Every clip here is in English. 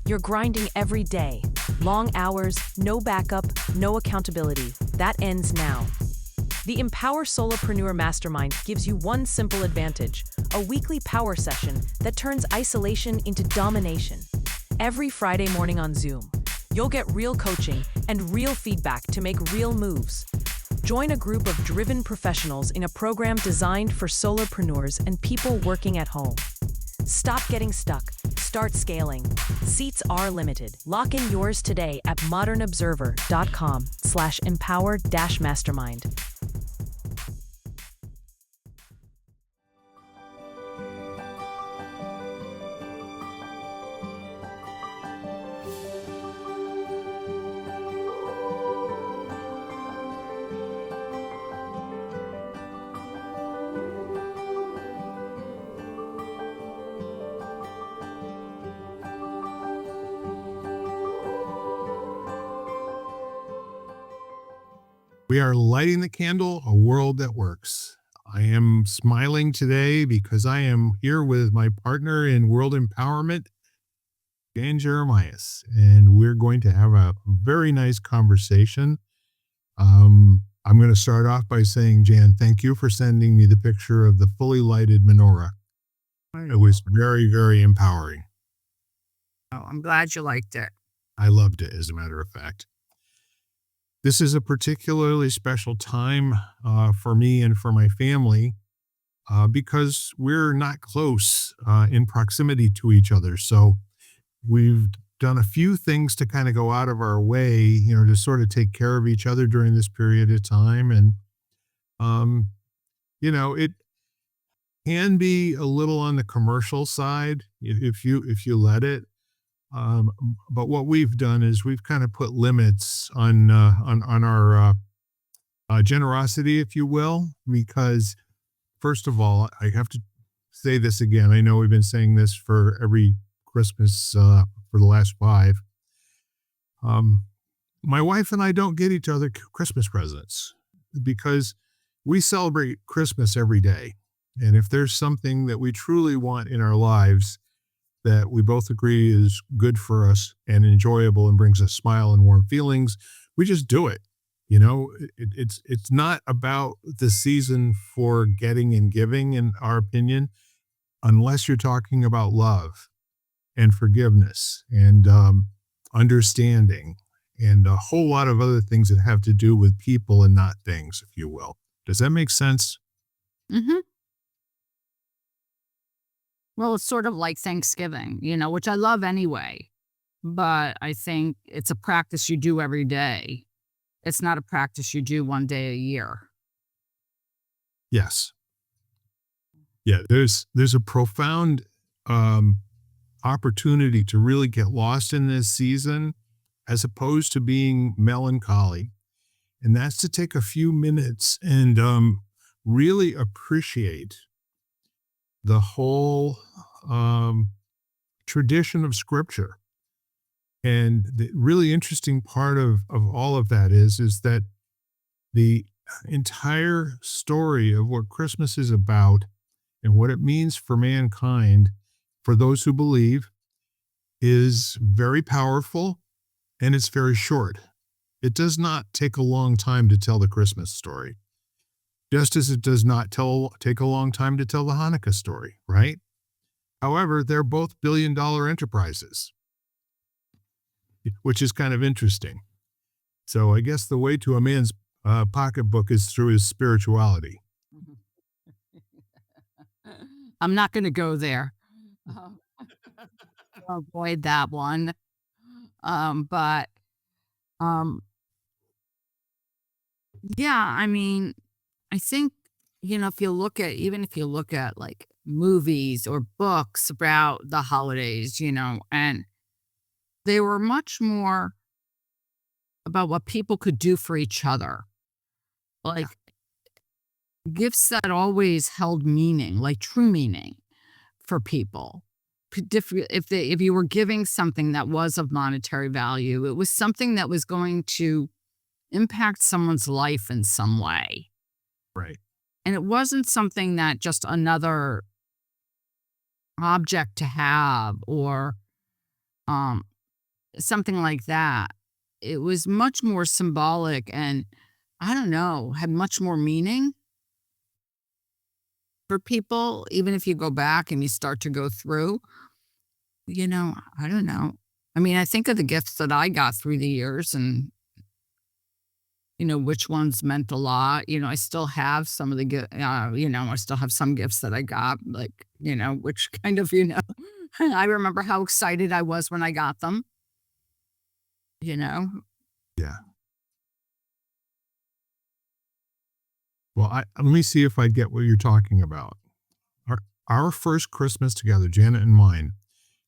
You're grinding every day. Long hours, no backup, no accountability. That ends now. The Empower Solopreneur Mastermind gives you one simple advantage, a weekly power session that turns isolation into domination. Every Friday morning on Zoom, you'll get real coaching and real feedback to make real moves. Join a group of driven professionals in a program designed for solopreneurs and people working at home. Stop getting stuck. Start scaling. Seats are limited. Lock in yours today at modernobserver.com/empower-mastermind. We are lighting the candle, a world that works. I am smiling today because I am here with my partner in World Empowerment, Jan Jeremias, and we're going to have a very nice conversation. I'm going to start off by saying, Jan, thank you for sending me the picture of the fully lighted menorah. It was very, very empowering. Oh, I'm glad you liked it. I loved it, as a matter of fact. This is a particularly special time for me and for my family because we're not close in proximity to each other. So we've done a few things to kind of go out of our way, to sort of take care of each other during this period of time. And, it can be a little on the commercial side if you let it. But what we've done is we've kind of put limits on our generosity, if you will, because first of all, I have to say this again. I know we've been saying this for every Christmas for the last 5. My wife and I don't get each other Christmas presents because we celebrate Christmas every day. And if there's something that we truly want in our lives that we both agree is good for us and enjoyable and brings a smile and warm feelings, we just do it. It's not about the season for getting and giving, in our opinion, unless you're talking about love and forgiveness and understanding and a whole lot of other things that have to do with people and not things, if you will. Does that make sense? Mm-hmm. Well, it's sort of like Thanksgiving, which I love anyway. But I think it's a practice you do every day. It's not a practice you do one day a year. Yes. Yeah, there's a profound opportunity to really get lost in this season as opposed to being melancholy. And that's to take a few minutes and really appreciate the whole tradition of Scripture. And the really interesting part of all of that is that the entire story of what Christmas is about and what it means for mankind, for those who believe, is very powerful and it's very short. It does not take a long time to tell the Christmas story. Just as it does not take a long time to tell the Hanukkah story, right? However, they're both billion-dollar enterprises, which is kind of interesting. So I guess the way to a man's pocketbook is through his spirituality. I'm not going to go there. Avoid that one. Yeah, I mean, I think, if you look at like movies or books about the holidays, and they were much more about what people could do for each other. Like gifts that always held meaning, like true meaning for people. If you were giving something that was of monetary value, it was something that was going to impact someone's life in some way. Right. And it wasn't something that just another object to have or something like that. It was much more symbolic and, I don't know, had much more meaning for people. Even if you go back and you start to go through, I don't know. I mean, I think of the gifts that I got through the years and, which ones meant a lot. I still have some of the, I still have some gifts that I got, like, which kind of, I remember how excited I was when I got them, you know? Yeah. Well, let me see if I get what you're talking about. Our, our first Christmas together, Janet and mine,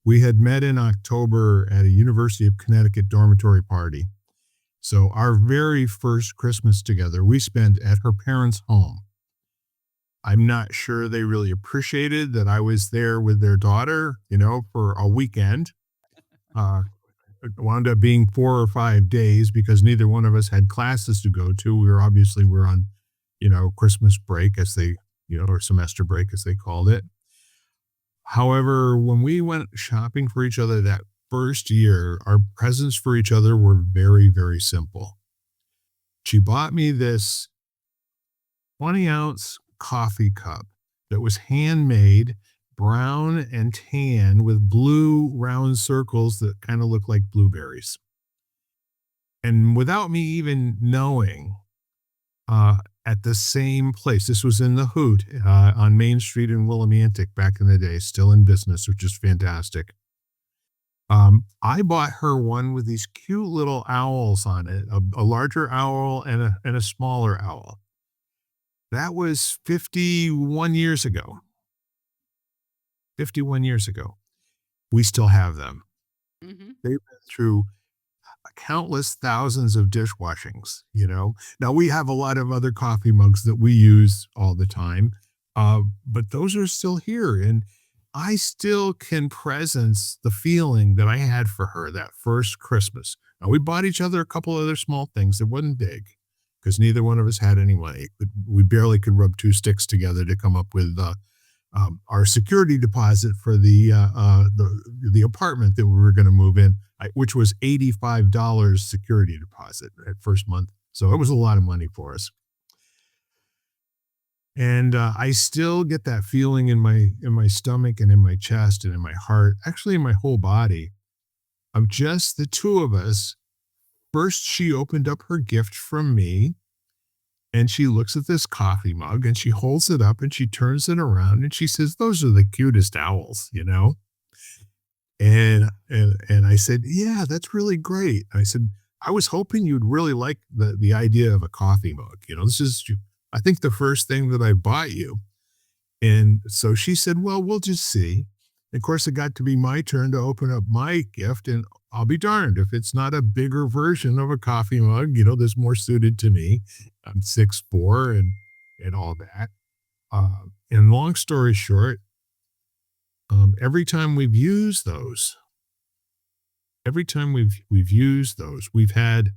we had met in October at a University of Connecticut dormitory party. So our very first Christmas together, we spent at her parents' home. I'm not sure they really appreciated that I was there with their daughter, for a weekend. Uh, it wound up being 4 or 5 days because neither one of us had classes to go to. We're on, Christmas break as they, or semester break as they called it. However, when we went shopping for each other that first year, our presents for each other were very, very simple. She bought me this 20-ounce coffee cup that was handmade, brown and tan with blue round circles that kind of look like blueberries. And without me even knowing, at the same place, this was in the Hoot on Main Street in Willimantic back in the day, still in business, which is fantastic. I bought her one with these cute little owls on it, a larger owl and a smaller owl. That was 51 years ago. 51 years ago. We still have them. Mhm. They've been through countless thousands of dishwashings, Now we have a lot of other coffee mugs that we use all the time, but those are still here. And I still can presence the feeling that I had for her that first Christmas. Now, we bought each other a couple other small things that wasn't big because neither one of us had any money. We barely could rub two sticks together to come up with our security deposit for the apartment that we were going to move in, which was $85 security deposit at first month. So it was a lot of money for us. And I still get that feeling in my stomach and in my chest and in my heart, actually in my whole body, of just the two of us. First, she opened up her gift from me and she looks at this coffee mug and she holds it up and she turns it around and she says, "Those are the cutest owls, And I said, "Yeah, that's really great." I said, "I was hoping you'd really like the idea of a coffee mug. This is, I think, the first thing that I bought you." And so she said, "Well, we'll just see." Of course, it got to be my turn to open up my gift, and I'll be darned if it's not a bigger version of a coffee mug, that's more suited to me. I'm 6'4" and all that. And long story short, every time we've used those, we've had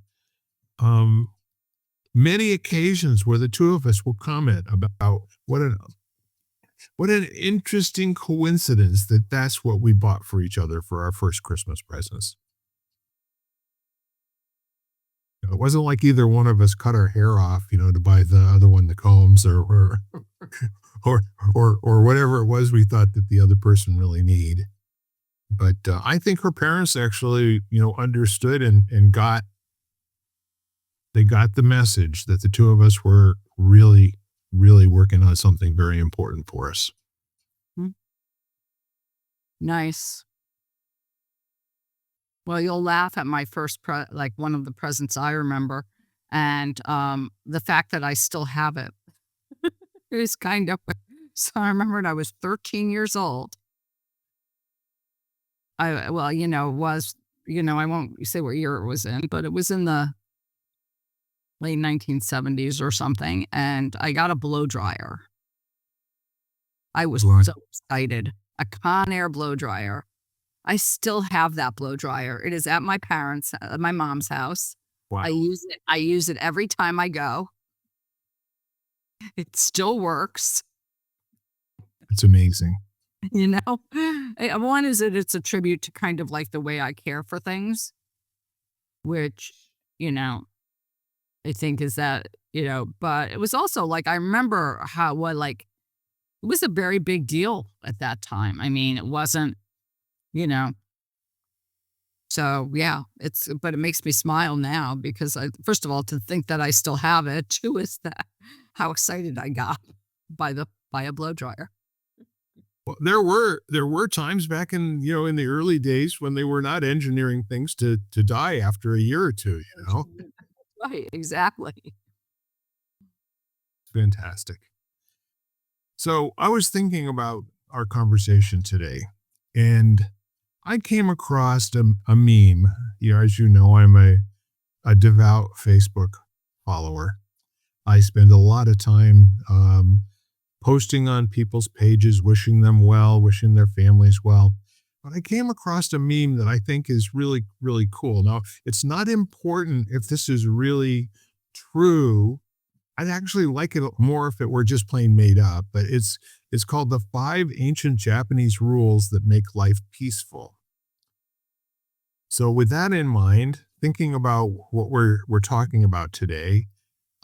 many occasions where the two of us will comment about what an interesting coincidence that that's what we bought for each other for our first Christmas presents. It wasn't like either one of us cut our hair off, to buy the other one the combs or or whatever it was we thought that the other person really needed. But I think her parents actually, understood and got the message that the two of us were really, really working on something very important for us. Mm. Nice. Well, you'll laugh at my first like one of the presents I remember, and the fact that I still have it is kind of. So I remembered I was 13 years old. I well, was I won't say what year it was in, but it was in the late 1970s or something, and I got a blow dryer. I was Right. so excited. A Conair blow dryer. I still have that blow dryer. It is at my mom's house. Wow. I use it every time I go. It still works, It's amazing. you know? One is that it's a tribute to kind of like the way I care for things. which, I think is that, but it was also like, I remember it was a very big deal at that time. I mean, it wasn't, you know, so yeah, but it makes me smile now because first of all, to think that I still have it, two is that how excited I got by a blow dryer. Well, there were times back in in the early days when they were not engineering things to die after a year or two. Right, exactly. Fantastic. So I was thinking about our conversation today, and I came across a meme. As you know, I'm a devout Facebook follower. I spend a lot of time posting on people's pages, wishing them well, wishing their families well. But I came across a meme that I think is really, really cool. Now, it's not important if this is really true. I'd actually like it more if it were just plain made up, but it's called the 5 Ancient Japanese Rules That Make Life Peaceful. So with that in mind, thinking about what we're talking about today,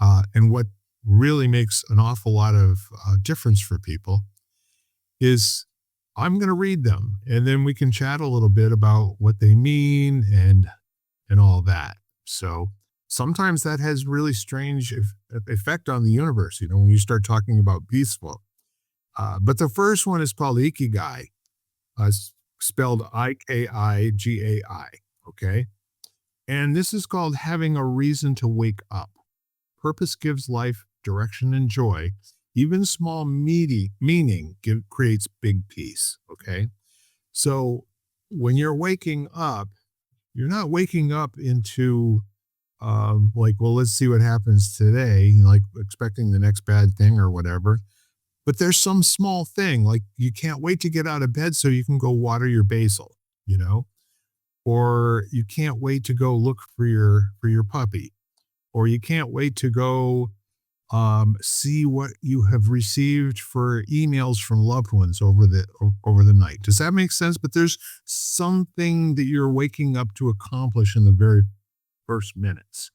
and what really makes an awful lot of difference for people is I'm going to read them, and then we can chat a little bit about what they mean and all that. So sometimes that has really strange effect on the universe, when you start talking about peaceful. But the first one is called Ikigai, spelled Ikigai, okay? And this is called having a reason to wake up. Purpose gives life direction and joy. Even small meaning creates big peace, okay? So when you're waking up, you're not waking up into well, let's see what happens today, like expecting the next bad thing or whatever. But there's some small thing, like you can't wait to get out of bed so you can go water your basil, or you can't wait to go look for your puppy, or you can't wait to go see what you have received for emails from loved ones over the night. Does that make sense? But there's something that you're waking up to accomplish in the very first minutes.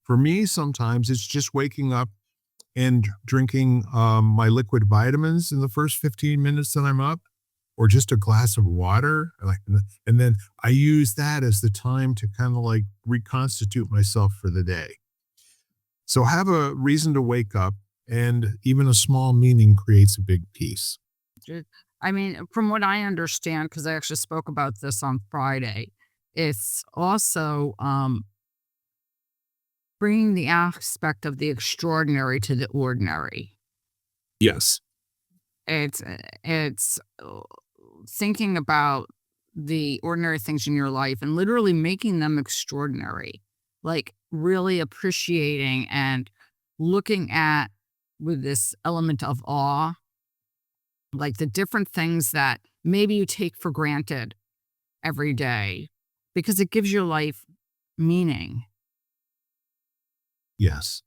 For me, sometimes it's just waking up and drinking my liquid vitamins in the first 15 minutes that I'm up, or just a glass of water. And then I use that as the time to kind of like reconstitute myself for the day. So have a reason to wake up, and even a small meaning creates a big peace. I mean, from what I understand, because I actually spoke about this on Friday, it's also bringing the aspect of the extraordinary to the ordinary. Yes. It's thinking about the ordinary things in your life and literally making them extraordinary, like really appreciating and looking at with this element of awe, like the different things that maybe you take for granted every day because it gives your life meaning. Yes.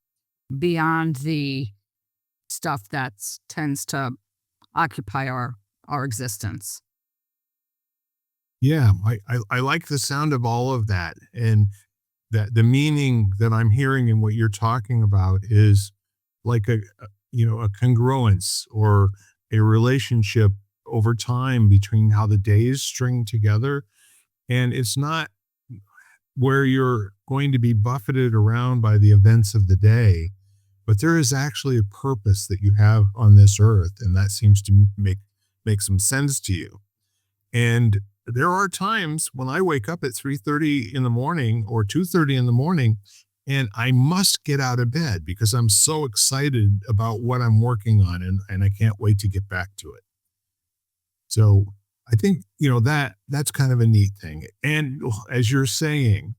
Beyond the stuff that tends to occupy our existence. Yeah, I like the sound of all of that, and that the meaning that I'm hearing in what you're talking about is like a congruence or a relationship over time between how the days string together, and it's not where you're going to be buffeted around by the events of the day, but there is actually a purpose that you have on this earth, and that seems to make some sense to you. And there are times when I wake up at 3:30 in the morning or 2:30 in the morning, and I must get out of bed because I'm so excited about what I'm working on, and I can't wait to get back to it. So I think, that's kind of a neat thing. And as you're saying,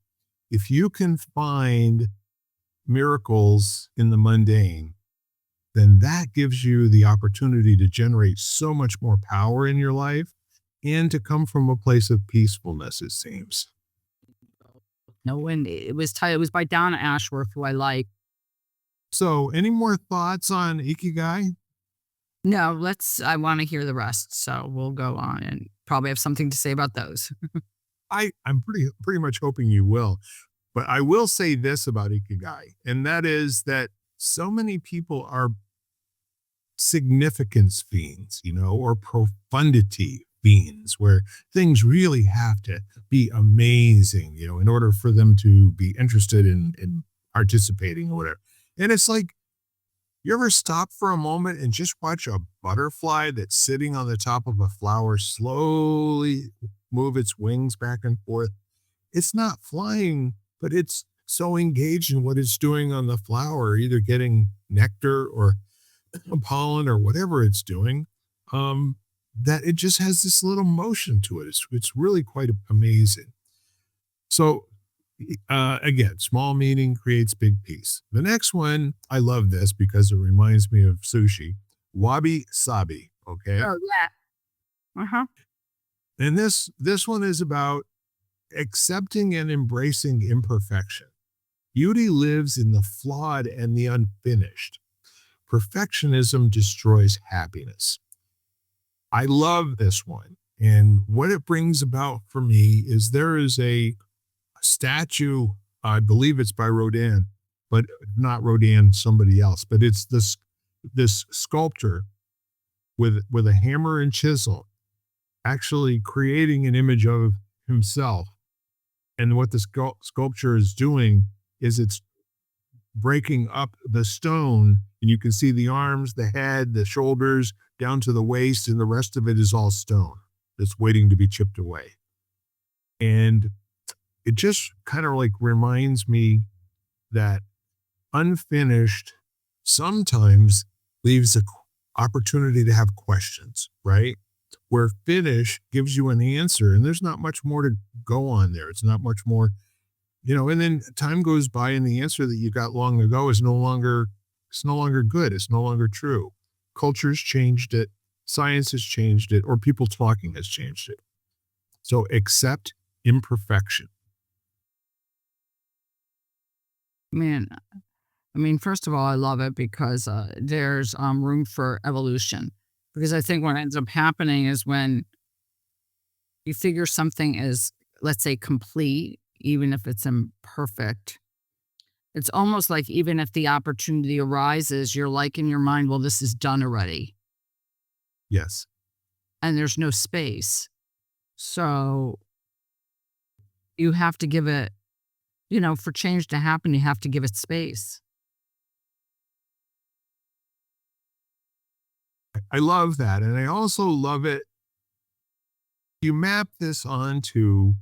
if you can find miracles in the mundane, then that gives you the opportunity to generate so much more power in your life and to come from a place of peacefulness, it seems. No, and it was it was by Donna Ashworth, who I like. So any more thoughts on Ikigai? No, I want to hear the rest. So we'll go on and probably have something to say about those. I'm pretty much hoping you will. But I will say this about Ikigai, and that is that so many people are significance fiends, or profundity fiends, where things really have to be amazing, in order for them to be interested in participating or whatever. And it's like, you ever stop for a moment and just watch a butterfly that's sitting on the top of a flower slowly move its wings back and forth? It's not flying, but it's so engaged in what it's doing on the flower, either getting nectar or pollen or whatever it's doing, that it just has this little motion to it. It's really quite amazing. So, again, small meaning creates big peace. The next one, I love this because it reminds me of sushi. Wabi sabi. Okay. Oh, yeah. Uh-huh. And this one is about accepting and embracing imperfection. Beauty lives in the flawed and the unfinished. Perfectionism destroys happiness. I love this one. And what it brings about for me is there is a statue, I believe it's by Rodin, but not Rodin, somebody else, but it's this sculptor with a hammer and chisel actually creating an image of himself. And what the sculpture is doing is it's breaking up the stone, and you can see the arms, the head, the shoulders, down to the waist, and the rest of it is all stone that's waiting to be chipped away. And it just kind of like reminds me that unfinished sometimes leaves an opportunity to have questions, right? Where finish gives you an answer, and there's not much more to go on there. It's not much more, and then time goes by and the answer that you got long ago is no longer good. It's no longer true. Culture's changed it. Science has changed it, or people talking has changed it. So accept imperfection. Man, I mean, first of all, I love it because there's room for evolution. Because I think what ends up happening is when you figure something is, let's say, complete, even if it's imperfect, it's almost like even if the opportunity arises, you're like in your mind, well, this is done already. Yes. And there's no space. So you have to give it, for change to happen, you have to give it space. I love that. And I also love it. You map this onto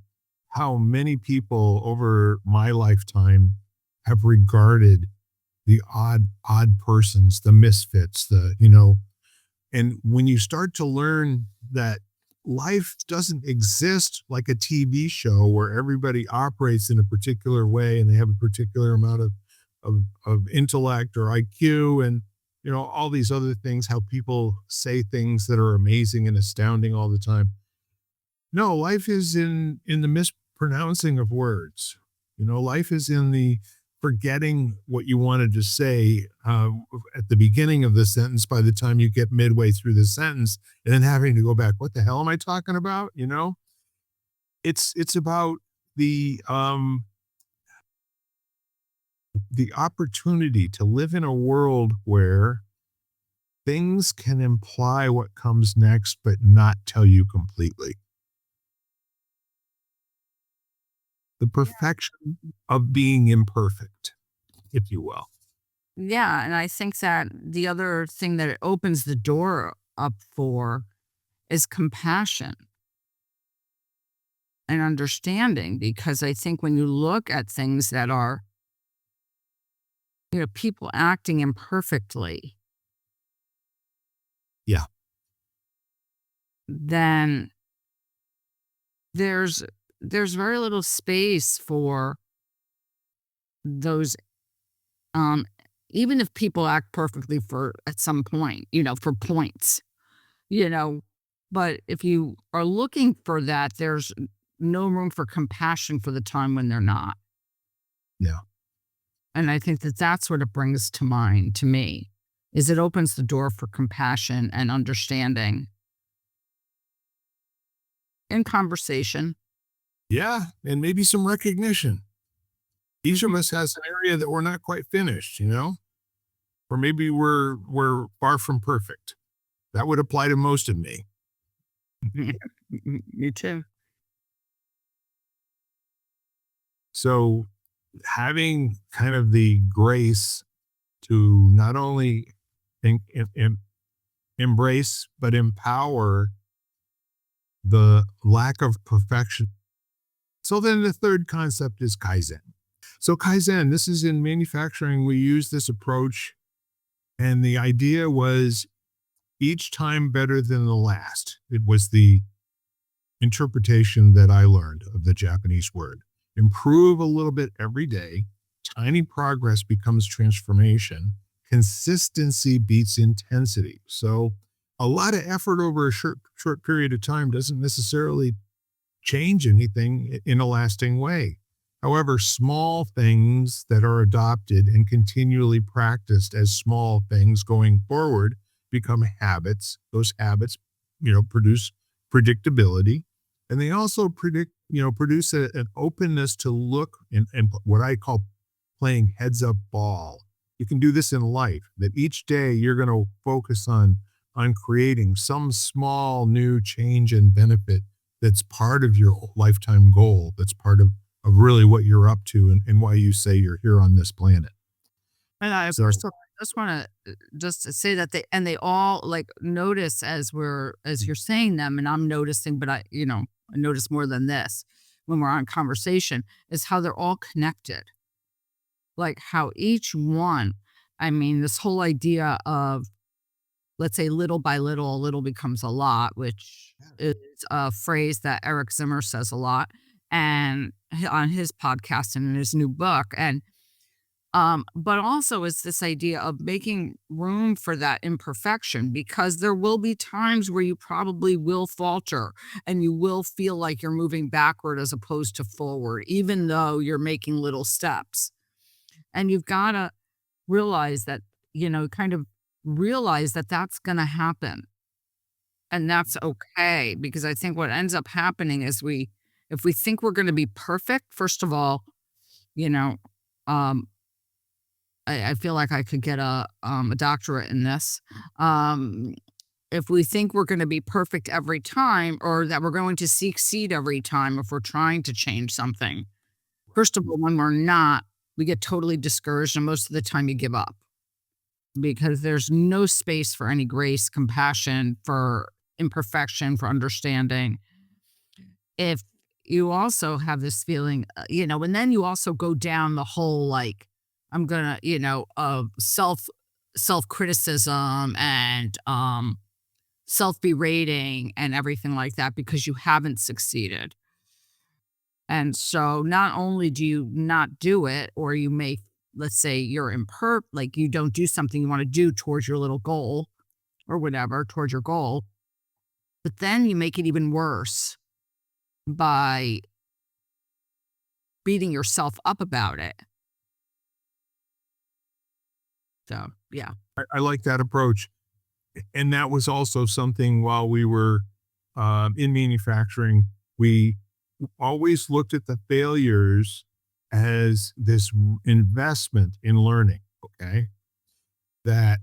how many people over my lifetime have regarded the odd persons, the misfits, and when you start to learn that life doesn't exist like a TV show where everybody operates in a particular way and they have a particular amount of intellect or IQ and all these other things, how people say things that are amazing and astounding all the time. No, life is in the mispronouncing of words. Life is in the forgetting what you wanted to say at the beginning of the sentence by the time you get midway through the sentence, and then having to go back. What the hell am I talking about? It's about the opportunity to live in a world where things can imply what comes next, but not tell you completely. The perfection of being imperfect, if you will. Yeah. And I think that the other thing that it opens the door up for is compassion and understanding. Because I think when you look at things that are, people acting imperfectly, Yeah. then there's very little space for those, even if people act perfectly for at some point, for points, but if you are looking for that, there's no room for compassion for the time when they're not. Yeah. And I think that that's what it brings to mind to me, is it opens the door for compassion and understanding in conversation. Yeah. And maybe some recognition. Each of us has an area that we're not quite finished, or maybe we're far from perfect. That would apply to most of me. Me too. So having kind of the grace to not only embrace but empower the lack of perfection. So then the third concept is Kaizen. So Kaizen, this is in manufacturing, we use this approach, and the idea was each time better than the last. It was the interpretation that I learned of the Japanese word. Improve a little bit every day. Tiny progress becomes transformation. Consistency beats intensity. So a lot of effort over a short period of time doesn't necessarily change anything in a lasting way. However, small things that are adopted and continually practiced as small things going forward become habits. Those habits, produce predictability, and they also produce an openness to look and what I call playing heads up ball. You can do this in life, that each day you're going to focus on creating some small new change and benefit that's part of your lifetime goal, that's part of really what you're up to and why you say you're here on this planet. And I So first of all, I just want to just to say that they all like notice as you're saying them, and I'm noticing, but I notice more than this when we're on conversation is how they're all connected. Like how each one, I mean, this whole idea of, let's say, little by little, a little becomes a lot, which is a phrase that Eric Zimmer says a lot, and on his podcast and in his new book. And but also it's this idea of making room for that imperfection, because there will be times where you probably will falter and you will feel like you're moving backward as opposed to forward, even though you're making little steps. And you've got to realize that, kind of realize that that's going to happen. And that's okay, because I think what ends up happening is if we think we're going to be perfect, first of all, you know, um, I feel like I could get a doctorate in this. Um, if we think we're going to be perfect every time, or that we're going to succeed every time, if we're trying to change something, first of all, when we're not, we get totally discouraged, and most of the time you give up, because there's no space for any grace, compassion, for imperfection, for understanding. If you also have this feeling, and then you also go down the whole, like, I'm gonna, of self criticism and self berating and everything like that, because you haven't succeeded. And so not only do you not do it, or you may, let's say you're like you don't do something you want to do towards your little goal or whatever, towards your goal, but then you make it even worse by beating yourself up about it. So, yeah. I like that approach. And that was also something while we were in manufacturing, we always looked at the failures as this investment in learning, okay? That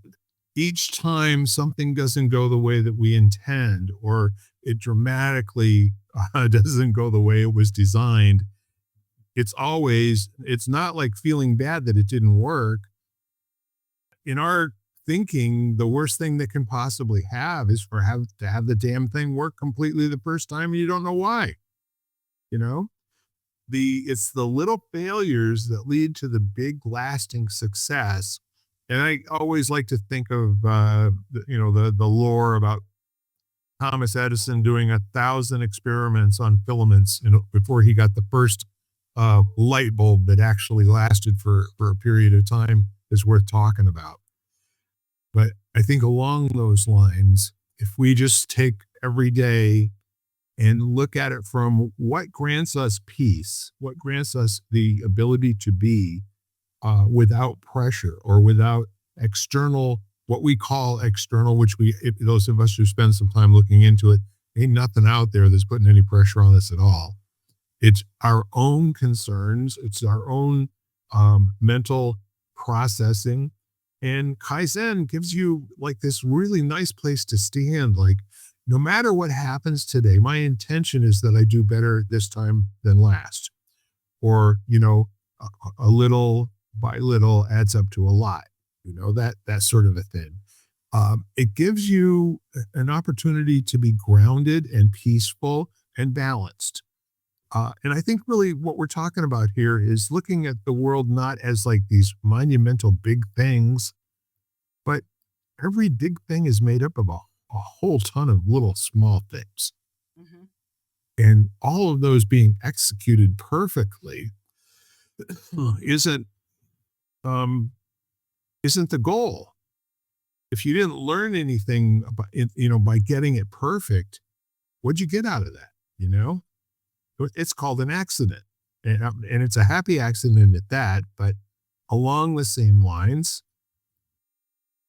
each time something doesn't go the way that we intend, or it dramatically doesn't go the way it was designed, it's not like feeling bad that it didn't work. In our thinking, the worst thing that can possibly have is to have the damn thing work completely the first time and you don't know why. It's the little failures that lead to the big lasting success. And I always like to think of the lore about Thomas Edison doing 1,000 experiments on filaments before he got the first light bulb that actually lasted for a period of time is worth talking about. But I think along those lines, if we just take every day and look at it from what grants us peace, what grants us the ability to be without pressure or without external, what we call external, those of us who spend some time looking into it, ain't nothing out there that's putting any pressure on us at all. It's our own concerns. It's our own mental processing. And Kaizen gives you like this really nice place to stand. Like, no matter what happens today, my intention is that I do better this time than last. Or, a little by little adds up to a lot, that sort of a thing. It gives you an opportunity to be grounded and peaceful and balanced. And I think really what we're talking about here is looking at the world not as like these monumental big things, but every big thing is made up of a whole ton of little small things. Hmm. And all of those being executed perfectly isn't um, isn't the goal. If you didn't learn anything about it, by getting it perfect, what'd you get out of that? It's called an accident, and it's a happy accident at that. But along the same lines,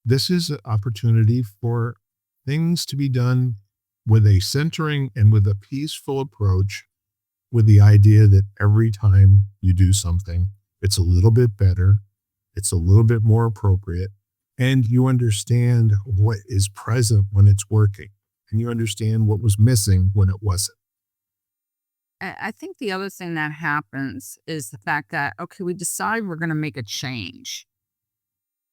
this is an opportunity for things to be done with a centering and with a peaceful approach, with the idea that every time you do something, it's a little bit better, it's a little bit more appropriate, and you understand what is present when it's working, and you understand what was missing when it wasn't. I think the other thing that happens is the fact that, okay, we decide we're going to make a change,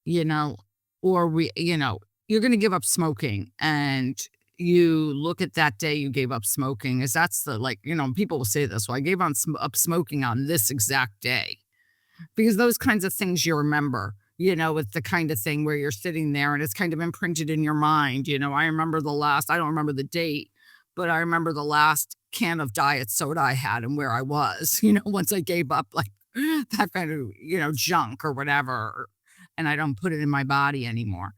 you know, or you're going to give up smoking, and you look at that day you gave up smoking, as that's the, like, people will say this, well, I gave up smoking on this exact day. Because those kinds of things you remember, it's the kind of thing where you're sitting there and it's kind of imprinted in your mind. I remember I don't remember the date, but I remember the last can of diet soda I had and where I was, once I gave up like that kind of, junk or whatever, and I don't put it in my body anymore.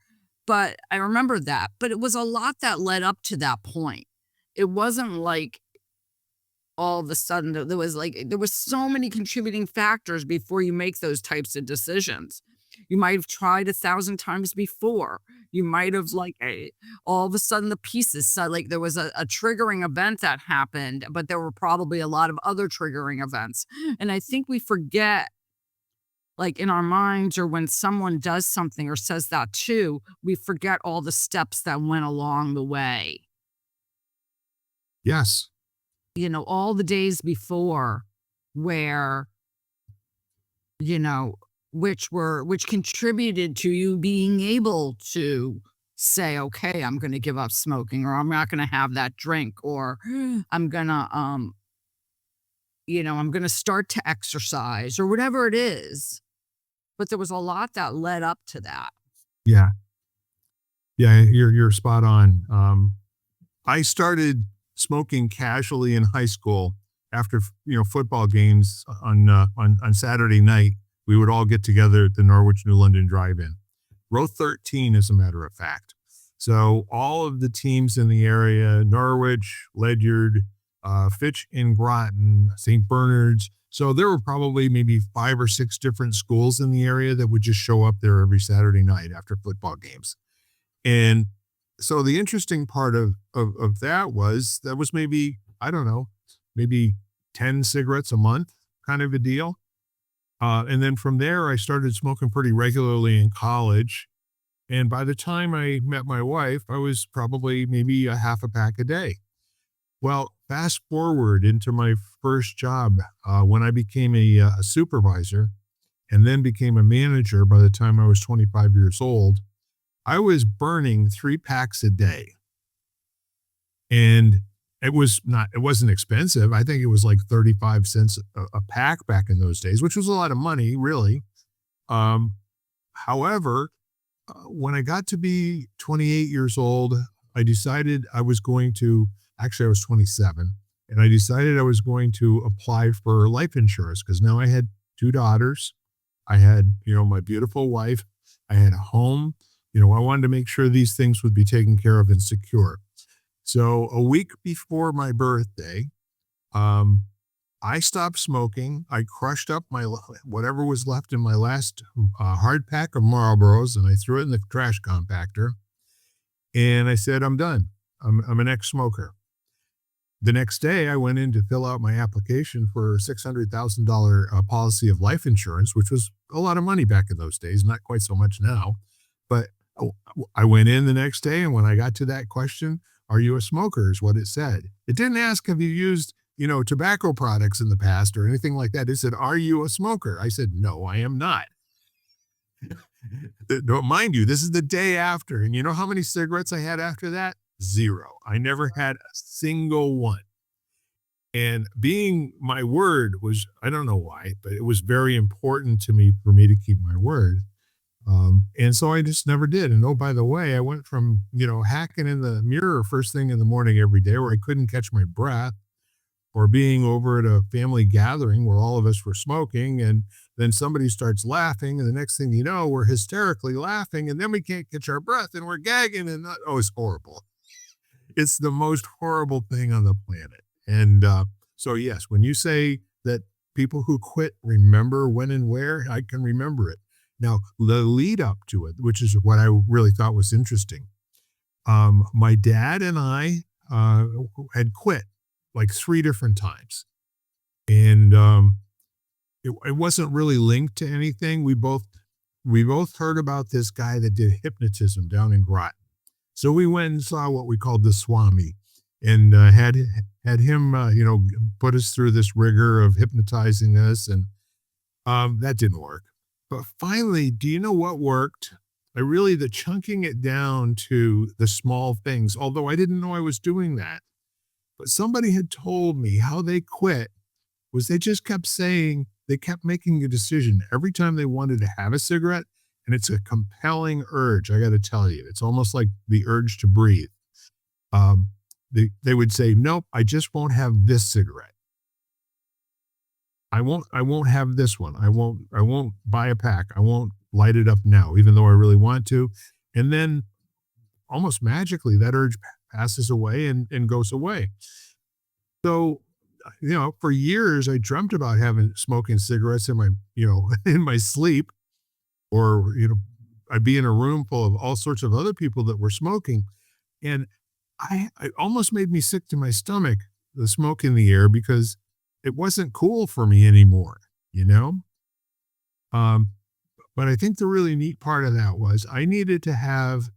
But I remember that. But it was a lot that led up to that point. It wasn't like all of a sudden there was so many contributing factors before you make those types of decisions. You might have tried 1,000 times before. You might have all of a sudden the pieces, so like there was a triggering event that happened, but there were probably a lot of other triggering events. And I think we forget, like in our minds, or when someone does something or says that too, we forget all the steps that went along the way. Yes. All the days before, where, you know, which contributed to you being able to say, okay, I'm going to give up smoking, or I'm not going to have that drink, or I'm going to, I'm going to start to exercise, or whatever it is. But there was a lot that led up to that. Yeah. Yeah. You're spot on. I started smoking casually in high school after, football games on Saturday night. We would all get together at the Norwich New London Drive-In. Row 13, as a matter of fact. So all of the teams in the area, Norwich, Ledyard, Fitch and Groton, St. Bernard's. So there were probably maybe 5 or 6 different schools in the area that would just show up there every Saturday night after football games. And so the interesting part of that was maybe, I don't know, maybe 10 cigarettes a month kind of a deal. And then from there, I started smoking pretty regularly in college. And by the time I met my wife, I was probably maybe a half a pack a day. Well, fast forward into my first job, when I became a supervisor and then became a manager by the time I was 25 years old, I was burning 3 packs a day. And it wasn't expensive. I think it was like 35 cents a pack back in those days, which was a lot of money, really. However, when I got to be 28 years old, I decided I was going to, actually I was 27, and I decided I was going to apply for life insurance because now I had 2 daughters. I had, my beautiful wife. I had a home. I wanted to make sure these things would be taken care of and secure. So a week before my birthday, I stopped smoking. I crushed up whatever was left in my last hard pack of Marlboros, and I threw it in the trash compactor. And I said, I'm done. I'm an ex-smoker. The next day, I went in to fill out my application for a $600,000 policy of life insurance, which was a lot of money back in those days, not quite so much now. But I went in the next day, and when I got to that question, are you a smoker, is what it said. It didn't ask, have you used, tobacco products in the past or anything like that. It said, are you a smoker? I said, no, I am not. Don't mind you, this is the day after. And you know how many cigarettes I had after that? Zero. I never had a single one. And being my word was, I don't know why, but it was very important to me for me to keep my word. And so I just never did. And oh, by the way, I went from, hacking in the mirror first thing in the morning every day where I couldn't catch my breath, or being over at a family gathering where all of us were smoking, and then somebody starts laughing, and the next thing you know, we're hysterically laughing, and then we can't catch our breath and we're gagging, and it's horrible. It's the most horrible thing on the planet. And so, yes, when you say that people who quit remember when and where, I can remember it. Now, the lead up to it, which is what I really thought was interesting. My dad and I had quit like 3 different times. And it wasn't really linked to anything. We both heard about this guy that did hypnotism down in Groton. So we went and saw what we called the Swami, and had him, put us through this rigor of hypnotizing us, and that didn't work. But finally, do you know what worked? The chunking it down to the small things, although I didn't know I was doing that. But somebody had told me how they quit was they just kept making a decision every time they wanted to have a cigarette. And it's a compelling urge. I got to tell you, it's almost like the urge to breathe. They would say, nope, I just won't have this cigarette. I won't have this one. I won't buy a pack. I won't light it up now, even though I really want to. And then almost magically that urge passes away and goes away. So, for years I dreamt about smoking cigarettes in my, in my sleep, or, I'd be in a room full of all sorts of other people that were smoking. And it almost made me sick to my stomach, the smoke in the air, because it wasn't cool for me anymore, But I think the really neat part of that was I needed to have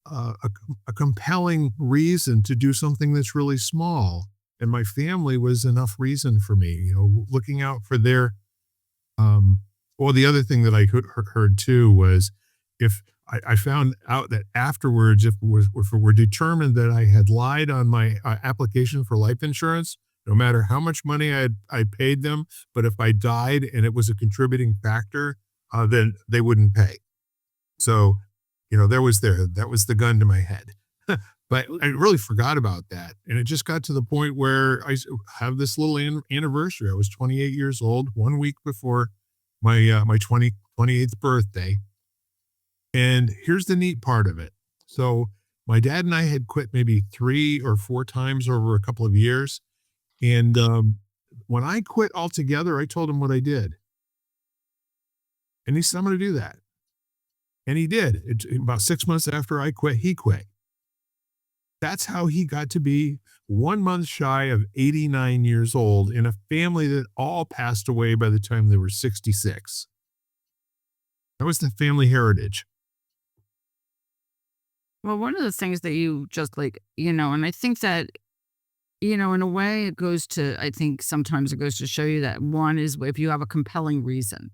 a compelling reason to do something that's really small. And my family was enough reason for me, looking out for their, the other thing that I heard too was, if I found out that afterwards, if it were determined that I had lied on my application for life insurance, no matter how much money I paid them, but if I died and it was a contributing factor, then they wouldn't pay. So, that was the gun to my head. But I really forgot about that. And it just got to the point where I have this little anniversary. I was 28 years old, 1 week before my 28th birthday. And here's the neat part of it. So my dad and I had quit maybe 3 or 4 times over a couple of years. And when I quit altogether, I told him what I did. And he said, I'm going to do that. And he did. About 6 months after I quit, he quit. That's how he got to be 1 month shy of 89 years old in a family that all passed away by the time they were 66. That was the family heritage. Well, one of the things that you just and I think that, in a way I think sometimes it goes to show you that one is if you have a compelling reason,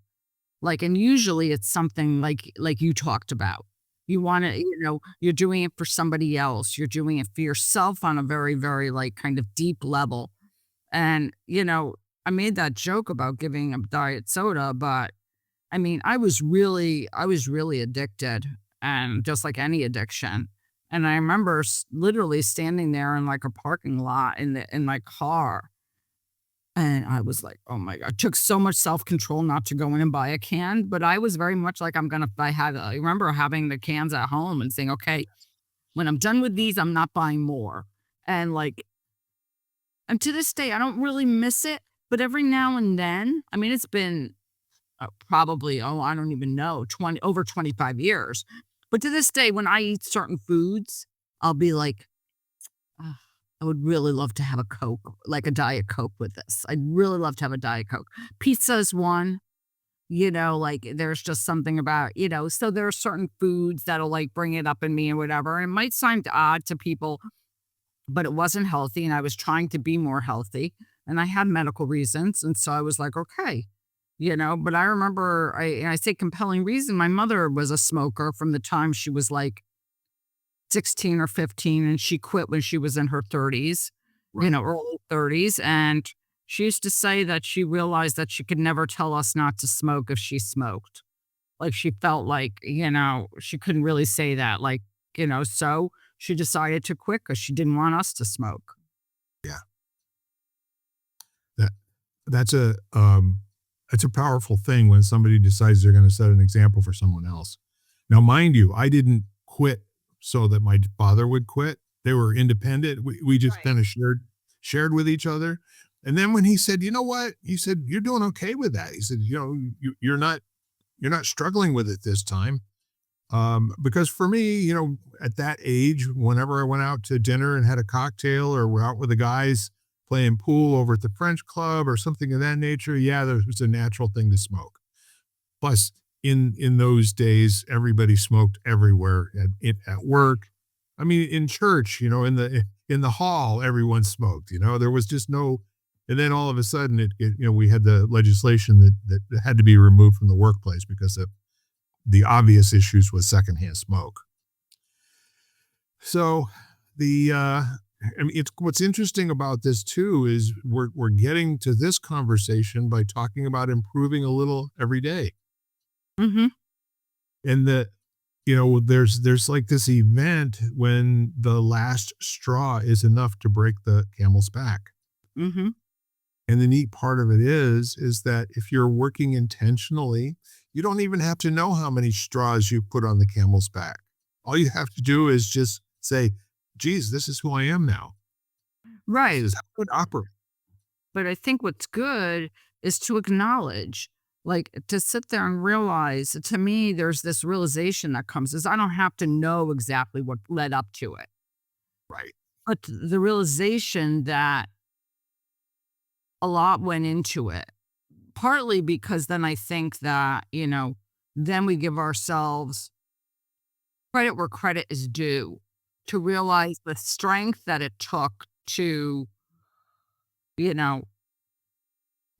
and usually it's something like you talked about. You want to, you're doing it for somebody else. You're doing it for yourself on a very, very kind of deep level. And, I made that joke about giving up diet soda, but I mean, I was really addicted, and just like any addiction. And I remember literally standing there in a parking lot in my car. And I was like, oh my God, it took so much self-control not to go in and buy a can. But I was very much like, I remember having the cans at home and saying, okay, when I'm done with these, I'm not buying more. And and to this day, I don't really miss it. But every now and then, I mean, it's been probably, I don't even know, over 25 years. But to this day, when I eat certain foods, I'll be like, "Ah," I would really love to have a Coke, like a Diet Coke with this. I'd really love to have a Diet Coke. Pizza is one, like there's just something about, so there are certain foods that'll like bring it up in me or whatever. And it might sound odd to people, but it wasn't healthy. And I was trying to be more healthy and I had medical reasons. And so I was like, okay, but I remember, and I say compelling reason, my mother was a smoker from the time she was like 16 or 15, and she quit when she was in her 30s, Right. early 30s. And she used to say that she realized that she could never tell us not to smoke if she smoked. Like she felt like, she couldn't really say that. Like, so she decided to quit because she didn't want us to smoke. Yeah. That that's a powerful thing when somebody decides they're going to set an example for someone else. Now, mind you, I didn't quit so that my father would quit. They were independent. We just Right. kind of shared with each other. And then when he said, you know what? He said, you're doing okay with that. He said, you're not struggling with it this time. Because for me, at that age, whenever I went out to dinner and had a cocktail or we're out with the guys playing pool over at the French club or something of that nature, yeah, there was a natural thing to smoke. Plus, in those days, everybody smoked everywhere at work. I mean, in church, in the hall, everyone smoked. There was just no. And then all of a sudden, we had the legislation that had to be removed from the workplace because of the obvious issues with secondhand smoke. So I mean, it's what's interesting about this too is we're getting to this conversation by talking about improving a little every day, Mhm. and there's like this event when the last straw is enough to break the camel's back. Mhm. And the neat part of it is that if you're working intentionally, you don't even have to know how many straws you put on the camel's back. All you have to do is just say, geez, this is who I am now. This Right. is how it operates. But I think what's good is to acknowledge, like to sit there and realize, to me, there's this realization that comes is I don't have to know exactly what led up to it. Right. But the realization that a lot went into it, partly because then I think that, then we give ourselves credit where credit is due to realize the strength that it took to, you know,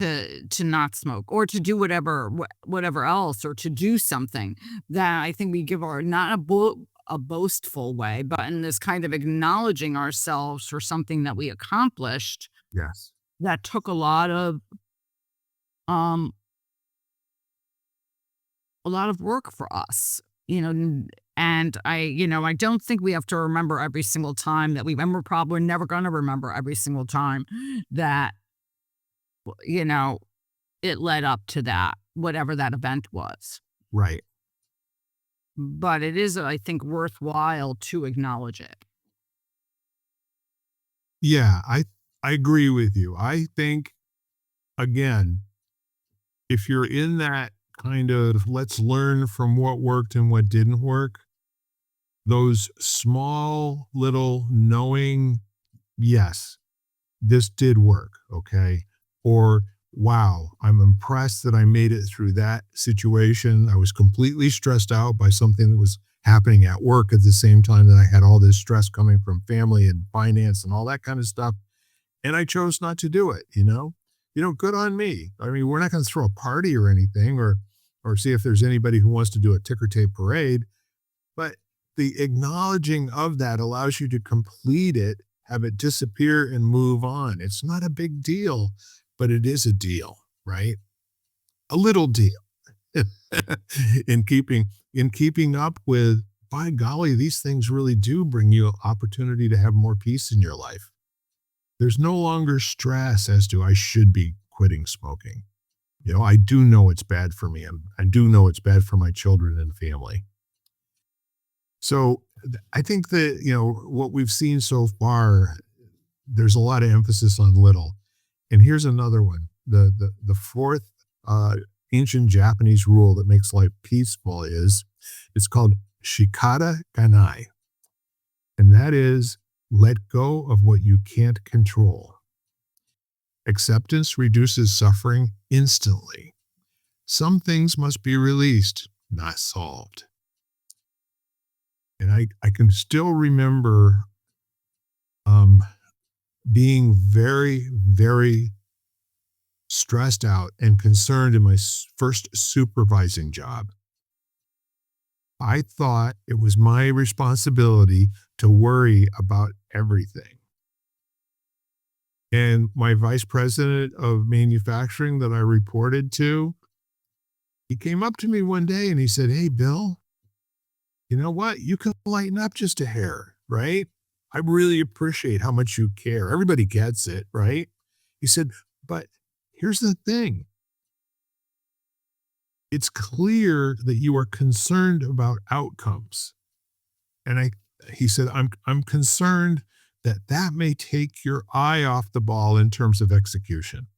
to not smoke or to do whatever else or to do something that I think we give our not a boastful way, but in this kind of acknowledging ourselves for something that we accomplished Yes. that took um a lot of work for us, and I don't think we have to remember every single time that we're probably never going to remember every single time that, you know, it led up to that, whatever that event was. Right. But it is, I think, worthwhile to acknowledge it. Yeah, I agree with you. I think again, if you're in that kind of let's learn from what worked and what didn't work, those small little knowing, yes, this did work, okay? Or wow, I'm impressed that I made it through that situation. I was completely stressed out by something that was happening at work at the same time that I had all this stress coming from family and finance and all that kind of stuff. And I chose not to do it, good on me. I mean, we're not going to throw a party or anything or see if there's anybody who wants to do a ticker tape parade, but the acknowledging of that allows you to complete it, have it disappear and move on. It's not a big deal, but it is a deal, right? A little deal. in keeping up with, by golly, these things really do bring you opportunity to have more peace in your life. There's no longer stress as to I should be quitting smoking. I do know it's bad for me, and I do know it's bad for my children and family. So I think that, what we've seen so far, there's a lot of emphasis on little. And here's another one. The fourth ancient Japanese rule that makes life peaceful it's called shikata ganai. And that is Let go of what you can't control. Acceptance reduces suffering instantly. Some things must be released, not solved. And I can still remember um, being very, very stressed out and concerned in my first supervising job. I thought it was my responsibility to worry about everything. And my vice president of manufacturing that I reported to, he came up to me one day and he said, "Hey, Bill, you know what? You can lighten up just a hair, right? I really appreciate how much you care. Everybody gets it, right?" He said, "But here's the thing. It's clear that you are concerned about outcomes." And he said, I'm concerned that that may take your eye off the ball in terms of execution.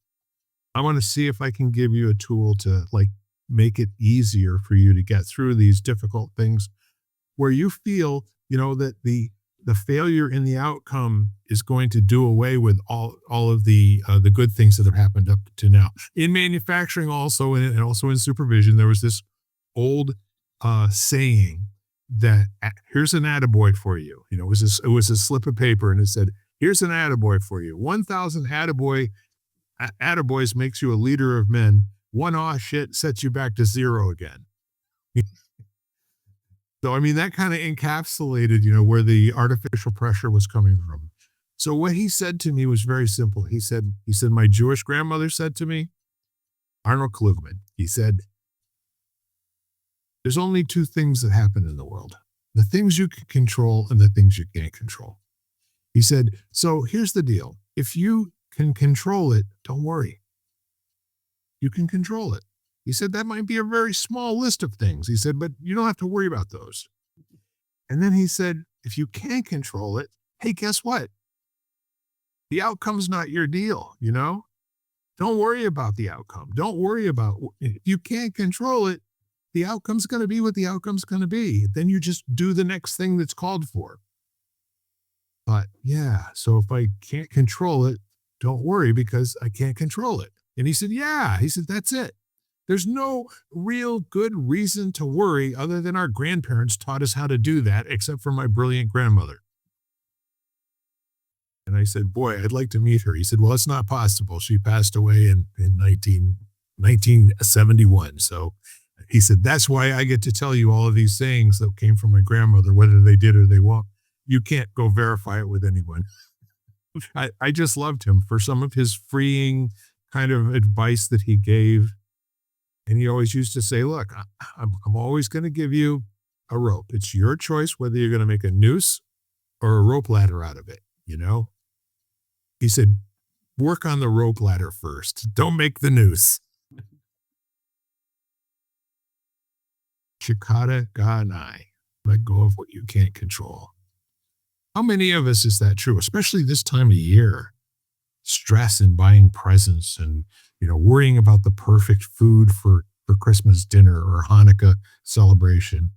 I want to see if I can give you a tool to like make it easier for you to get through these difficult things where you feel, that the failure in the outcome is going to do away with all of the good things that have happened up to now. In manufacturing, also and also in supervision, there was this old saying that here's an attaboy for you. It was a slip of paper and it said, "Here's an attaboy for you. 1,000 attaboys makes you a leader of men. One aw shit sets you back to zero again." So, I mean, that kind of encapsulated, where the artificial pressure was coming from. So what he said to me was very simple. He said, my Jewish grandmother said to me, Arnold Klugman, he said, there's only two things that happen in the world, the things you can control and the things you can't control. He said, so here's the deal. If you can control it, don't worry. You can control it. He said, that might be a very small list of things. He said, but you don't have to worry about those. And then he said, if you can't control it, hey, guess what? The outcome's not your deal, Don't worry about the outcome. Don't worry about, if you can't control it, the outcome's going to be what the outcome's going to be. Then you just do the next thing that's called for. But yeah, so if I can't control it, don't worry because I can't control it. And he said, yeah, he said, that's it. There's no real good reason to worry other than our grandparents taught us how to do that, except for my brilliant grandmother. And I said, boy, I'd like to meet her. He said, well, it's not possible. She passed away in 1971. So he said, that's why I get to tell you all of these sayings that came from my grandmother, whether they did or they won't. You can't go verify it with anyone. I just loved him for some of his freeing kind of advice that he gave. And he always used to say, look, I'm always going to give you a rope. It's your choice whether you're going to make a noose or a rope ladder out of it, He said, work on the rope ladder first. Don't make the noose. Chikata ganai. Let go of what you can't control. How many of us is that true, especially this time of year? Stress and buying presents and, worrying about the perfect food for Christmas dinner or Hanukkah celebration.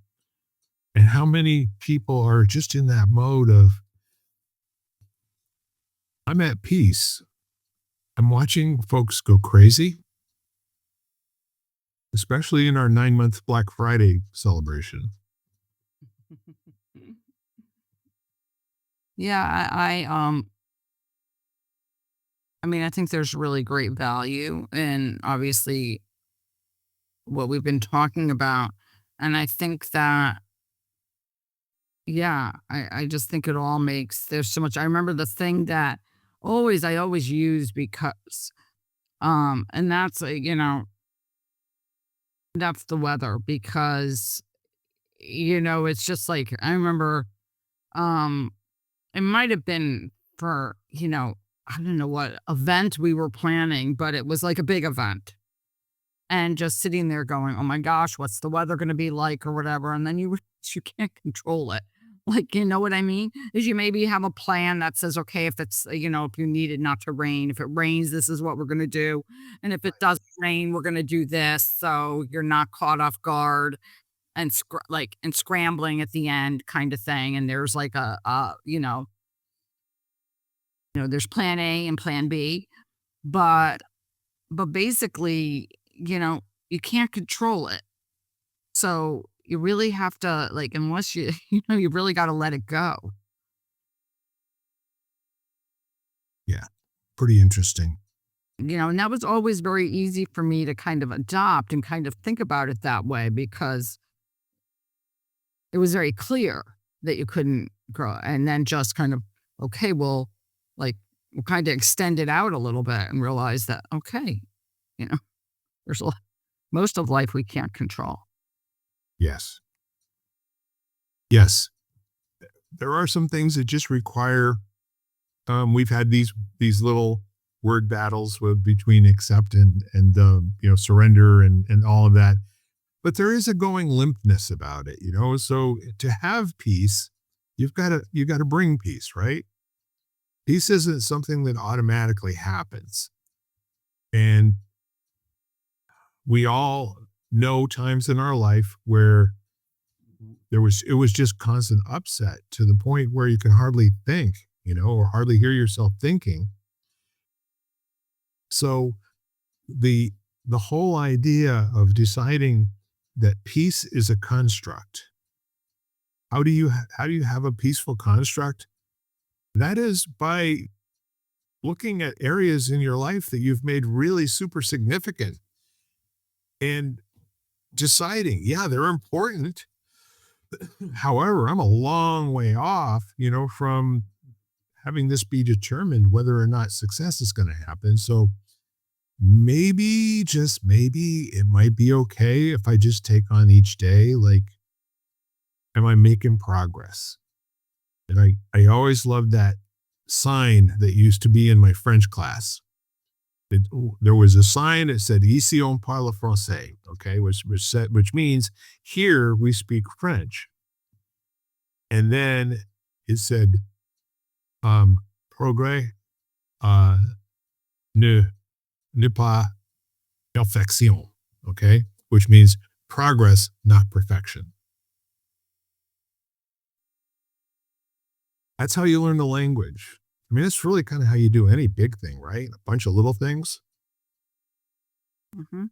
And how many people are just in that mode of, I'm at peace. I'm watching folks go crazy, especially in our 9-month Black Friday celebration. Yeah, I mean, I think there's really great value in obviously what we've been talking about. And I think that, yeah, I just think it all there's so much. I remember the thing that I always use because, and that's, that's the weather because, it's just like, I remember, um, it might have been for, I don't know what event we were planning, but it was like a big event. And just sitting there going, oh my gosh, what's the weather going to be like or whatever. And then you can't control it. Like, you know what I mean? Is you maybe have a plan that says, okay, if it's, if you need it not to rain, if it rains, this is what we're going to do. And if it doesn't rain, we're going to do this. So you're not caught off guard and and scrambling at the end kind of thing. And there's like there's plan A and plan B, but basically, you can't control it. So you really have to, like, unless you, you really got to let it go. Yeah. Pretty interesting. And that was always very easy for me to kind of adopt and kind of think about it that way because it was very clear that you couldn't grow. And then just kind of, okay, well, like, we'll kind of extend it out a little bit and realize that, okay, you know, there's most of life we can't control. Yes. Yes. There are some things that just require, we've had these little word battles between accept and surrender and all of that. But there is a going limpness about it. So to have peace, you got to bring peace, right? Peace isn't something that automatically happens. And we all know times in our life where it was just constant upset to the point where you can hardly think, or hardly hear yourself thinking. So the the whole idea of deciding that peace is a construct. How do you have a peaceful construct? That is by looking at areas in your life that you've made really super significant and deciding, yeah, they're important. However, I'm a long way off, from having this be determined whether or not success is going to happen. So maybe, just maybe, it might be okay if I just take on each day, like, am I making progress? And I always loved that sign that used to be in my French class. There was a sign that said "Ici on parle français," okay, which means here we speak French. And then it said, "Progrès uh, ne ne pas perfection," okay, which means progress, not perfection. That's how you learn the language. I mean, it's really kind of how you do any big thing, right? A bunch of little things. Hmm.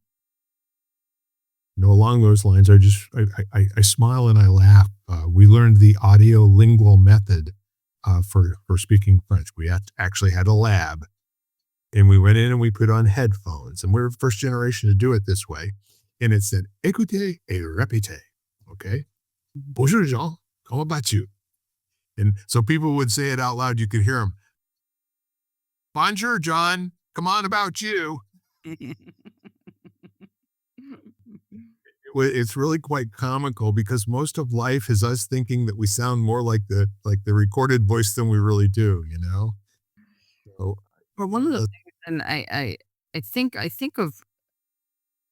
Along those lines, I smile and I laugh. We learned the audio lingual method for speaking French. We actually had a lab, and we went in and we put on headphones, and we we're the first generation to do it this way. And it said, "Écoutez et répétez." Okay. Bonjour, Jean. Comment vas-tu? And so people would say it out loud. You could hear them. Bonjour, John. Come on about you. It's really quite comical because most of life is us thinking that we sound more like the recorded voice than we really do. So, But one of the uh, things, and I think of,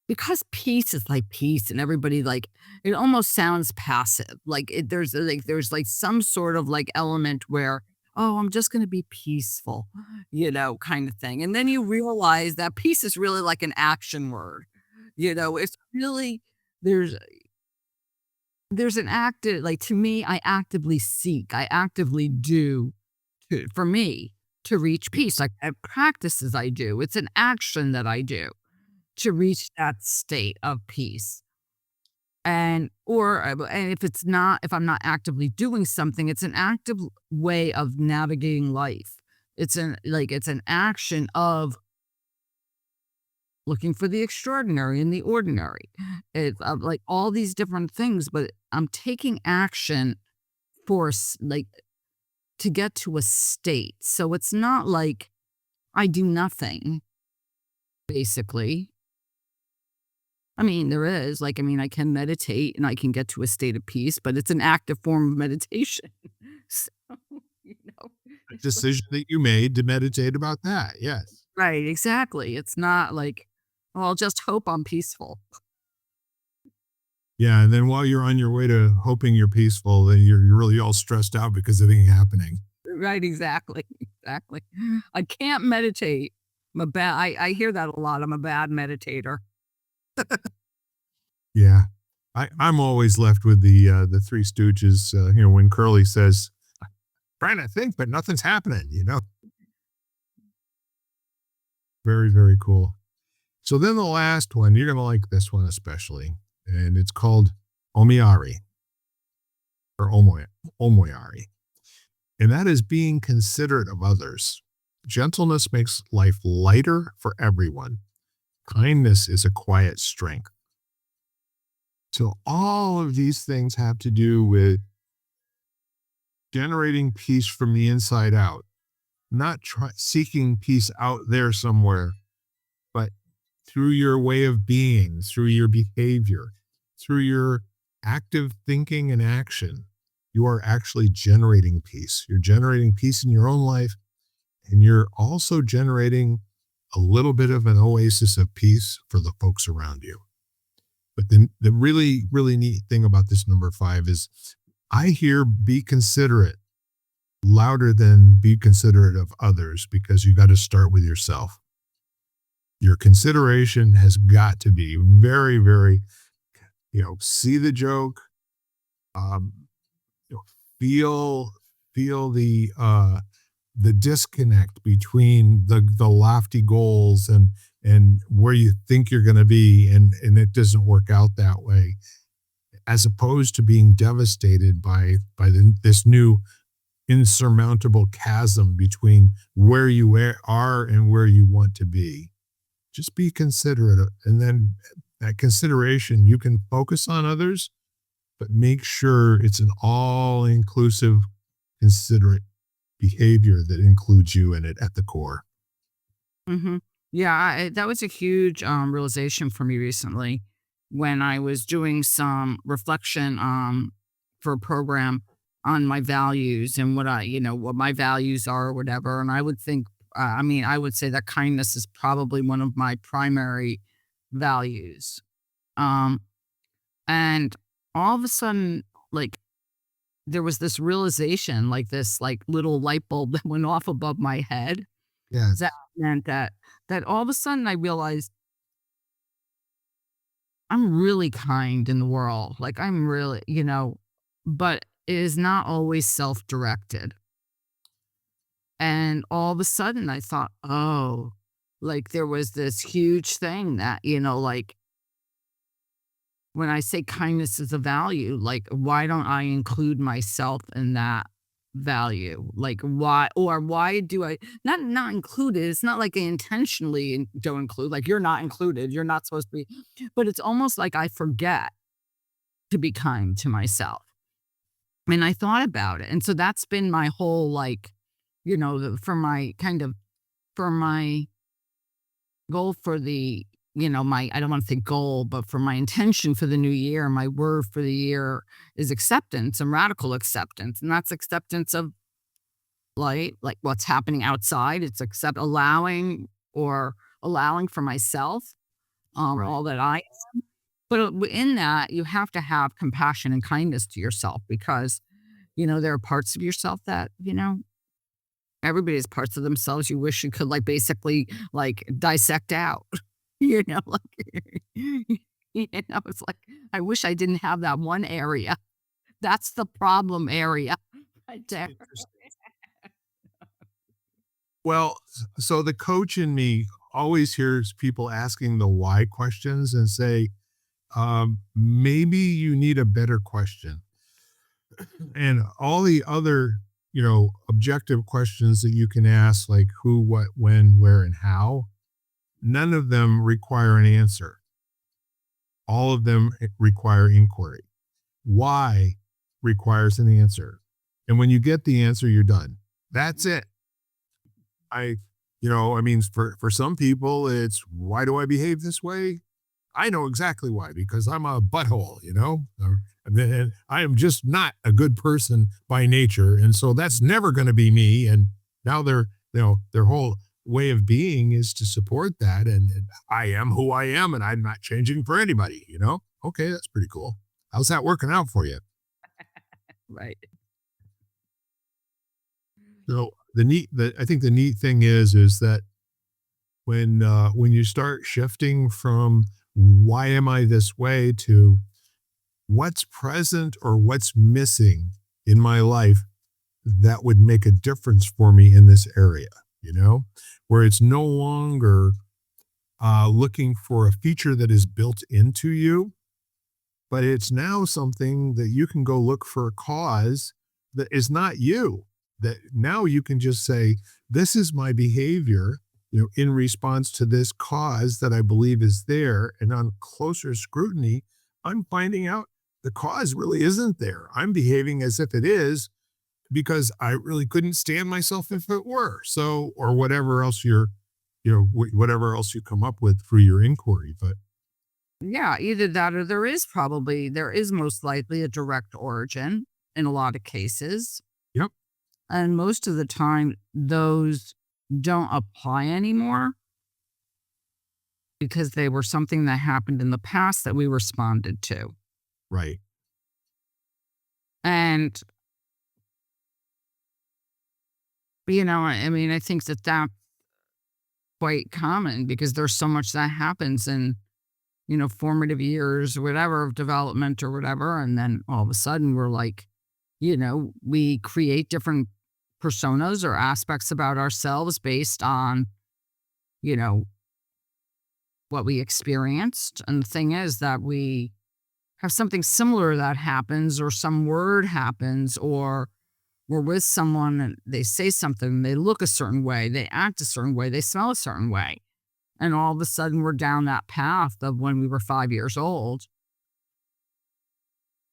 because peace is like peace, and everybody, like, it almost sounds passive. Like, there's like some sort of like element where, oh, I'm just gonna be peaceful, kind of thing. And then you realize that peace is really like an action word. It's really, there's there's an active, like, to me, I actively seek, I actively do, for me, to reach peace. Like, I have practices I do. It's an action that I do to reach that state of peace. And if I'm not actively doing something, it's an active way of navigating life. It's an action of looking for the extraordinary in the ordinary. It's like all these different things, but I'm taking action like, to get to a state. So it's not like I do nothing, basically. I mean, there is, like, I can meditate and I can get to a state of peace, but it's an active form of meditation. So, you know, a it's like, decision that you made to meditate about that. Yes. right, exactly. It's not like, well, I'll just hope I'm peaceful. Yeah. And then while you're on your way to hoping you're peaceful, then you're really all stressed out because it ain't happening. Right, exactly. Exactly. I can't meditate. I hear that a lot. I'm a bad meditator. Yeah. I'm always left with the Three Stooges, when Curly says, trying to think, but nothing's happening. Very, very cool. So then the last one, you're going to like this one especially, and it's called Omiari or Omoyari. And that is being considerate of others. Gentleness makes life lighter for everyone. Kindness is a quiet strength. So all of these things have to do with generating peace from the inside out, not seeking peace out there somewhere, but through your way of being, through your behavior, through your active thinking and action, you are actually generating peace. You're generating peace in your own life, and you're also generating a little bit of an oasis of peace for the folks around you. But then the really, really neat thing about this number 5 is I hear be considerate louder than be considerate of others, because you got to start with yourself. Your consideration has got to be very, very, see the joke, um, feel the disconnect between the lofty goals and where you think you're going to be, and it doesn't work out that way, as opposed to being devastated by this new insurmountable chasm between where you are and where you want to be. Just be considerate, and then that consideration, you can focus on others, but make sure it's an all-inclusive, considerate behavior that includes you in it at the core. Hmm. Yeah, that was a huge realization for me recently when I was doing some reflection for a program on my values and what my values are or whatever. And I would think, I would say that kindness is probably one of my primary values. Um, and all of a sudden, like, there was this realization, like this, like, little light bulb that went off above my head. That Yes. meant that all of a sudden I realized I'm really kind in the world. Like, I'm really, but it is not always self-directed. And all of a sudden I thought, oh, like there was this huge thing that, like when I say kindness is a value, like why don't I include myself in that value? Like why do I not include it? It's not like I intentionally don't include, like you're not included, you're not supposed to be, but it's almost like I forget to be kind to myself. And I thought about it. And so that's been my whole like, for my for my goal for the, my, I don't want to say goal, but for my intention for the new year, my word for the year is acceptance and radical acceptance. And that's acceptance of light, like what's happening outside. It's allowing for myself, Right. all that I am. But in that, you have to have compassion and kindness to yourself because, there are parts of yourself that, everybody has parts of themselves you wish you could like basically like dissect out. Like it's like I wish I didn't have that one area. That's the problem area right there. Interesting. Well, so the coach in me always hears people asking the why questions and say, maybe you need a better question. And all the other, objective questions that you can ask, like who, what, when, where, and how, none of them require an answer. All of them require inquiry. Why requires an answer. And when you get the answer, you're done. That's it. For some people, it's why do I behave this way? I know exactly why, because I'm a butthole, and I am just not a good person by nature. And so that's never going to be me. And now their whole way of being is to support that. And I am who I am, and I'm not changing for anybody. Okay, that's pretty cool. How's that working out for you? Right. So I think the neat thing is that when you start shifting from why am I this way to what's present or what's missing in my life that would make a difference for me in this area. where it's no longer looking for a feature that is built into you, but it's now something that you can go look for a cause that is not you. That now you can just say, this is my behavior, in response to this cause that I believe is there. And on closer scrutiny, I'm finding out the cause really isn't there. I'm behaving as if it is because I really couldn't stand myself if it were. So, or whatever else whatever else you come up with through your inquiry. But Yeah, either that or there is most likely a direct origin in a lot of cases. yep, And most of the time, those don't apply anymore because they were something that happened in the past that we responded to. right. And, I mean, I think that that's quite common because there's so much that happens in, formative years, whatever, of development or whatever. And then all of a sudden we're like, we create different personas or aspects about ourselves based on, you know, what we experienced. And the thing is that we have something similar that happens, or some word happens, or we're with someone and they say something, they look a certain way, they act a certain way, they smell a certain way. And all of a sudden we're down that path of when we were 5 years old.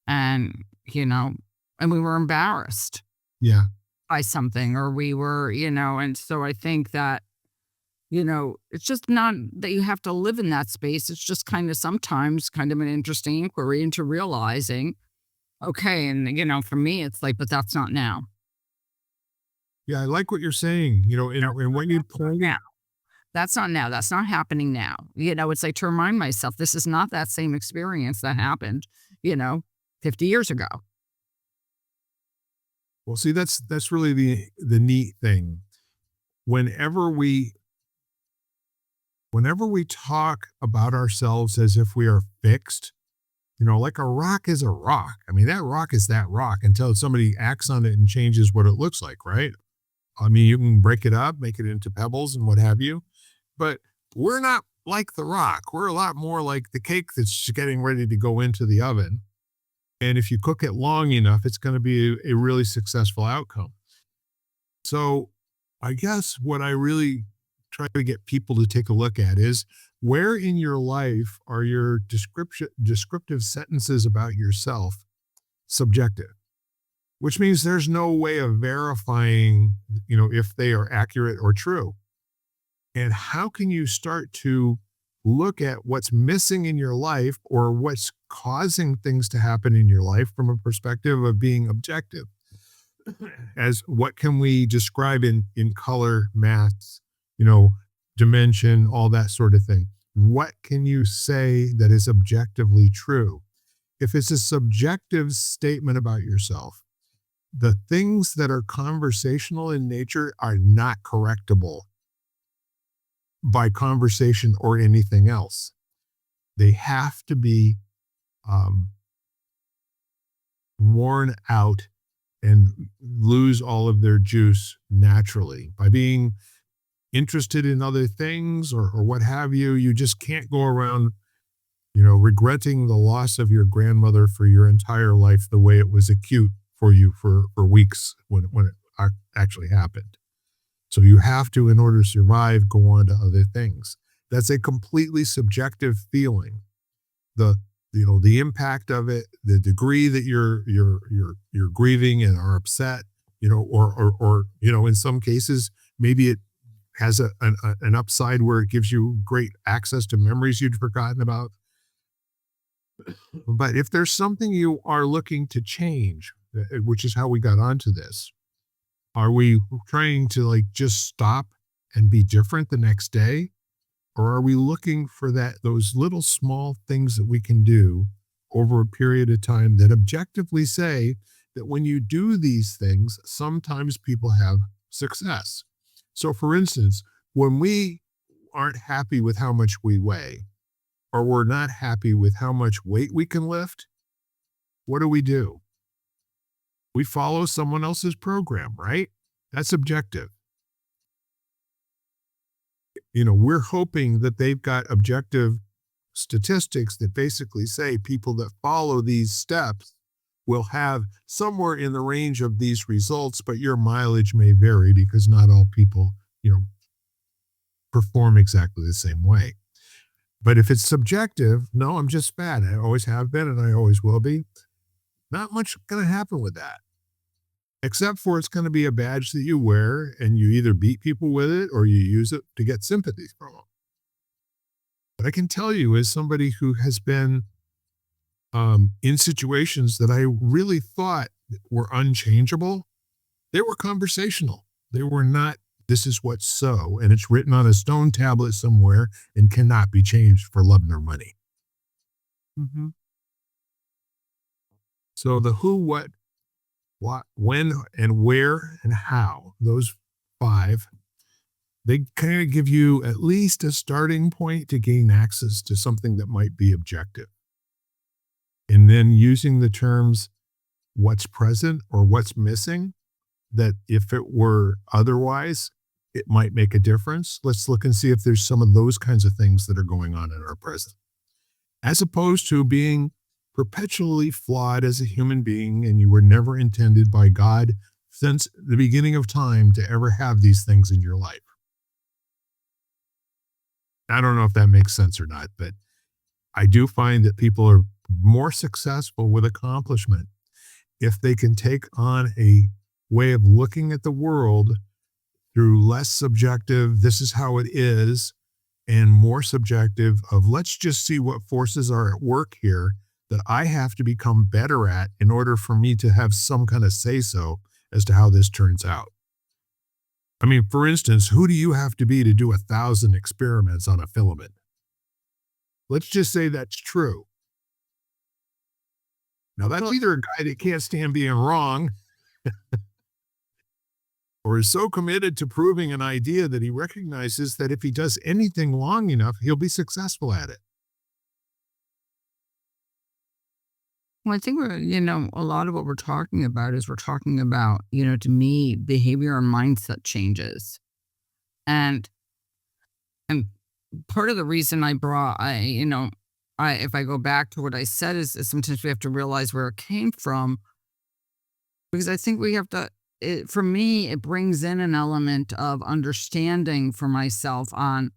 And, and we were embarrassed Yeah. by something, or we were, and so I think that, it's just not that you have to live in that space. It's just sometimes kind of an interesting inquiry into realizing, okay. And, for me, it's like, but that's not now. Yeah. I like what you're saying, and when you pull Now. That's not now. That's not happening now. It's like to remind myself, this is not that same experience that happened, 50 years ago. well, see, that's really the neat thing. Whenever we whenever we talk about ourselves as if we are fixed, like a rock is a rock. I mean, that rock is that rock until somebody acts on it and changes what it looks like, right? I mean, you can break it up, make it into pebbles and what have you, but we're not like the rock. We're a lot more like the cake that's getting ready to go into the oven. And if you cook it long enough, it's going to be a really successful outcome. So I guess what I really try to get people to take a look at is, where in your life are your descriptive sentences about yourself subjective? Which means there's no way of verifying, if they are accurate or true. And how can you start to look at what's missing in your life or what's causing things to happen in your life from a perspective of being objective? As what can we describe in color, math, dimension, all that sort of thing? What can you say that is objectively true? If it's a subjective statement about yourself, the things that are conversational in nature are not correctable by conversation or anything else. They have to be worn out and lose all of their juice naturally by being interested in other things or what have you. You just can't go around, regretting the loss of your grandmother for your entire life the way it was acute for you for weeks when it actually happened. So you have to, in order to survive, go on to other things. That's a completely subjective feeling. The impact of it, the degree that you're grieving and are upset, or in some cases, maybe it has an upside where it gives you great access to memories you'd forgotten about. But if there's something you are looking to change, which is how we got onto this, are we trying to just stop and be different the next day? Or are we looking for those little small things that we can do over a period of time that objectively say that when you do these things, sometimes people have success? So for instance, when we aren't happy with how much we weigh, or we're not happy with how much weight we can lift, what do? We follow someone else's program, right? That's objective. We're hoping that they've got objective statistics that basically say people that follow these steps will have somewhere in the range of these results, but your mileage may vary because not all people, perform exactly the same way. But if it's subjective, no, I'm just fat. I always have been and I always will be. Not much going to happen with that, except for it's going to be a badge that you wear and you either beat people with it or you use it to get sympathy from them. But I can tell you, as somebody who has been in situations that I really thought were unchangeable, they were conversational. They were not, this is what's so, and it's written on a stone tablet somewhere and cannot be changed for love nor money. Mm-hmm. So the who, what, when, and where, and how, those 5, they kind of give you at least a starting point to gain access to something that might be objective. And then using the terms what's present or what's missing, that if it were otherwise, it might make a difference. Let's look and see if there's some of those kinds of things that are going on in our present, as opposed to being perpetually flawed as a human being and you were never intended by God since the beginning of time to ever have these things in your life. I don't know if that makes sense or not, but I do find that people are more successful with accomplishment if they can take on a way of looking at the world through less subjective, this is how it is, and more subjective of let's just see what forces are at work here that I have to become better at in order for me to have some kind of say-so as to how this turns out. I mean, for instance, who do you have to be to do 1,000 experiments on a filament? Let's just say that's true. Now, that's either a guy that can't stand being wrong or is so committed to proving an idea that he recognizes that if he does anything long enough, he'll be successful at it. Well, I think a lot of what we're talking about is to me, behavior and mindset changes. And part of the reason if I go back to what I said is sometimes we have to realize where it came from, because I think we have to, for me, it brings in an element of understanding for myself on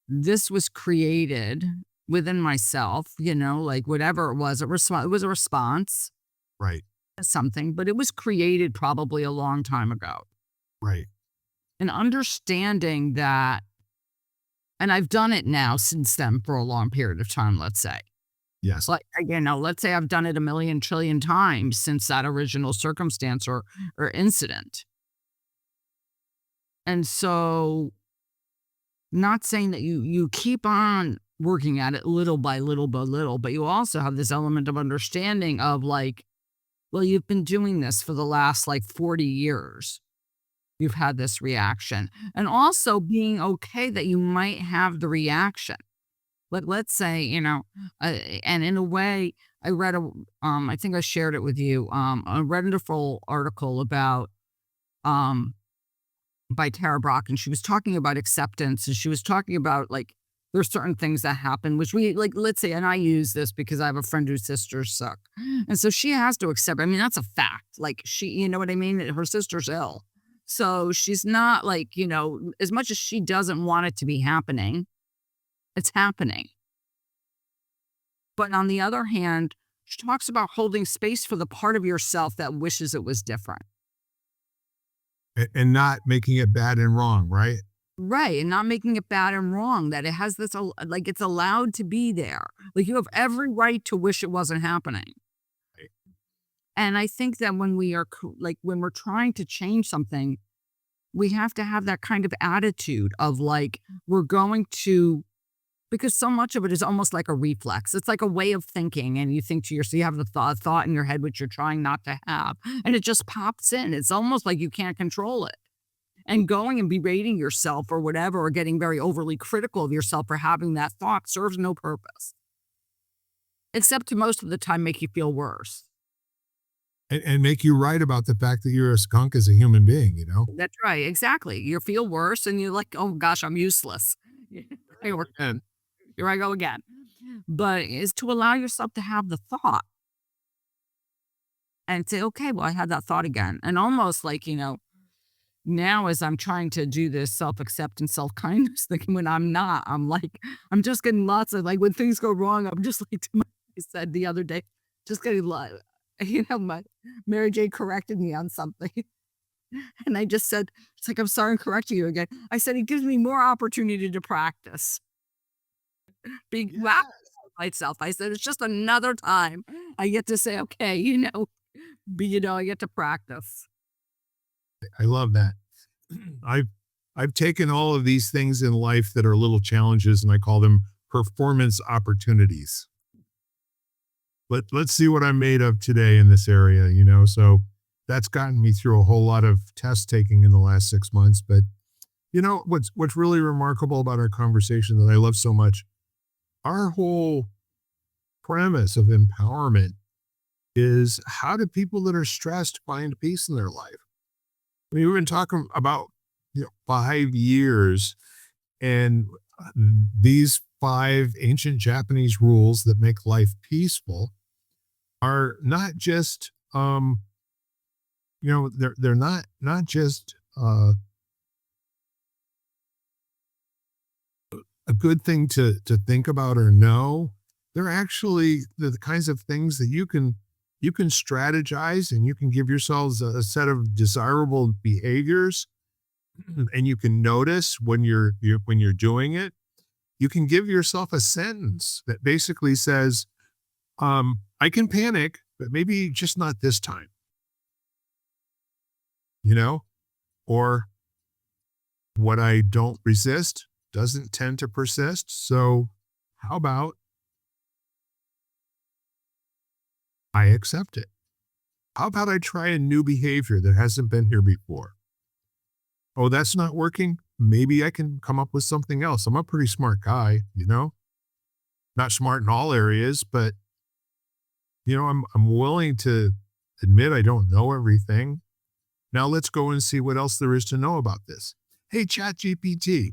this was created within myself, like whatever it was, it was a response Right, to something, but it was created probably a long time ago. right. And understanding that, and I've done it now since then for a long period of time, let's say. Yes. Like, let's say I've done it a million trillion times since that original circumstance or incident. And so, not saying that you keep on working at it little by little by little, but you also have this element of understanding of like, well, you've been doing this for the last like 40 years. You've had this reaction. And also being okay that you might have the reaction. Like, let's say, and in a way, I read I think I shared it with you, a wonderful article about, by Tara Brock, and she was talking about acceptance, and she was talking about, like, there's certain things that happen, which we, like, let's say, and I use this because I have a friend whose sisters suck. And so she has to accept, I mean, that's a fact. Like, you know what I mean? Her sister's ill. So she's not like, as much as she doesn't want it to be happening, it's happening. But on the other hand, she talks about holding space for the part of yourself that wishes it was different. And not making it bad and wrong, right? Right. And not making it bad and wrong, that it has this, like, it's allowed to be there. Like, you have every right to wish it wasn't happening. Right. And I think that when when we're trying to change something, we have to have that kind of attitude of like, we're going to, because so much of it is almost like a reflex. It's like a way of thinking. And you think to yourself, you have the thought in your head, which you're trying not to have. And it just pops in. It's almost like you can't control it. And going and berating yourself or whatever, or getting very overly critical of yourself for having that thought serves no purpose. Except to most of the time make you feel worse. and make you right about the fact that you're a skunk as a human being, you know? That's right, exactly. You feel worse and you're like, "Oh gosh, I'm useless." Here we And here I go again. But is to allow yourself to have the thought and say, "Okay, well, I had that thought again." And almost like, now as I'm trying to do this self-acceptance, self-kindness thing, when I'm not, I'm like, I'm just getting lots of like when things go wrong, I'm just like I said the other day, just getting my Mary J corrected me on something. And I just said, it's like, I'm sorry I'm correcting you again. I said, it gives me more opportunity to practice being wow yeah, myself. I said, it's just another time I get to say, okay, I get to practice. I love that. I've I've taken all of these things in life that are little challenges and I call them performance opportunities. Let's see what I'm made of today in this area, you know. So that's gotten me through a whole lot of test taking in the last 6 months. But you know what's really remarkable about our conversation that I love so much, our whole premise of empowerment is how do people that are stressed find peace in their life? I mean, we've been talking about 5 years, and these five ancient Japanese rules that make life peaceful are not just they're not just a good thing to think about or know. They're actually the kinds of things that you can strategize and you can give yourselves a set of desirable behaviors and you can notice when you're doing it. You can give yourself a sentence that basically says, I can panic, but maybe just not this time, you know? Or what I don't resist doesn't tend to persist. So how about I accept it? How about I try a new behavior that hasn't been here before? Oh, that's not working. Maybe I can come up with something else. I'm a pretty smart guy, you know? Not smart in all areas, but I'm willing to admit I don't know everything. Now let's go and see what else there is to know about this. Hey, ChatGPT,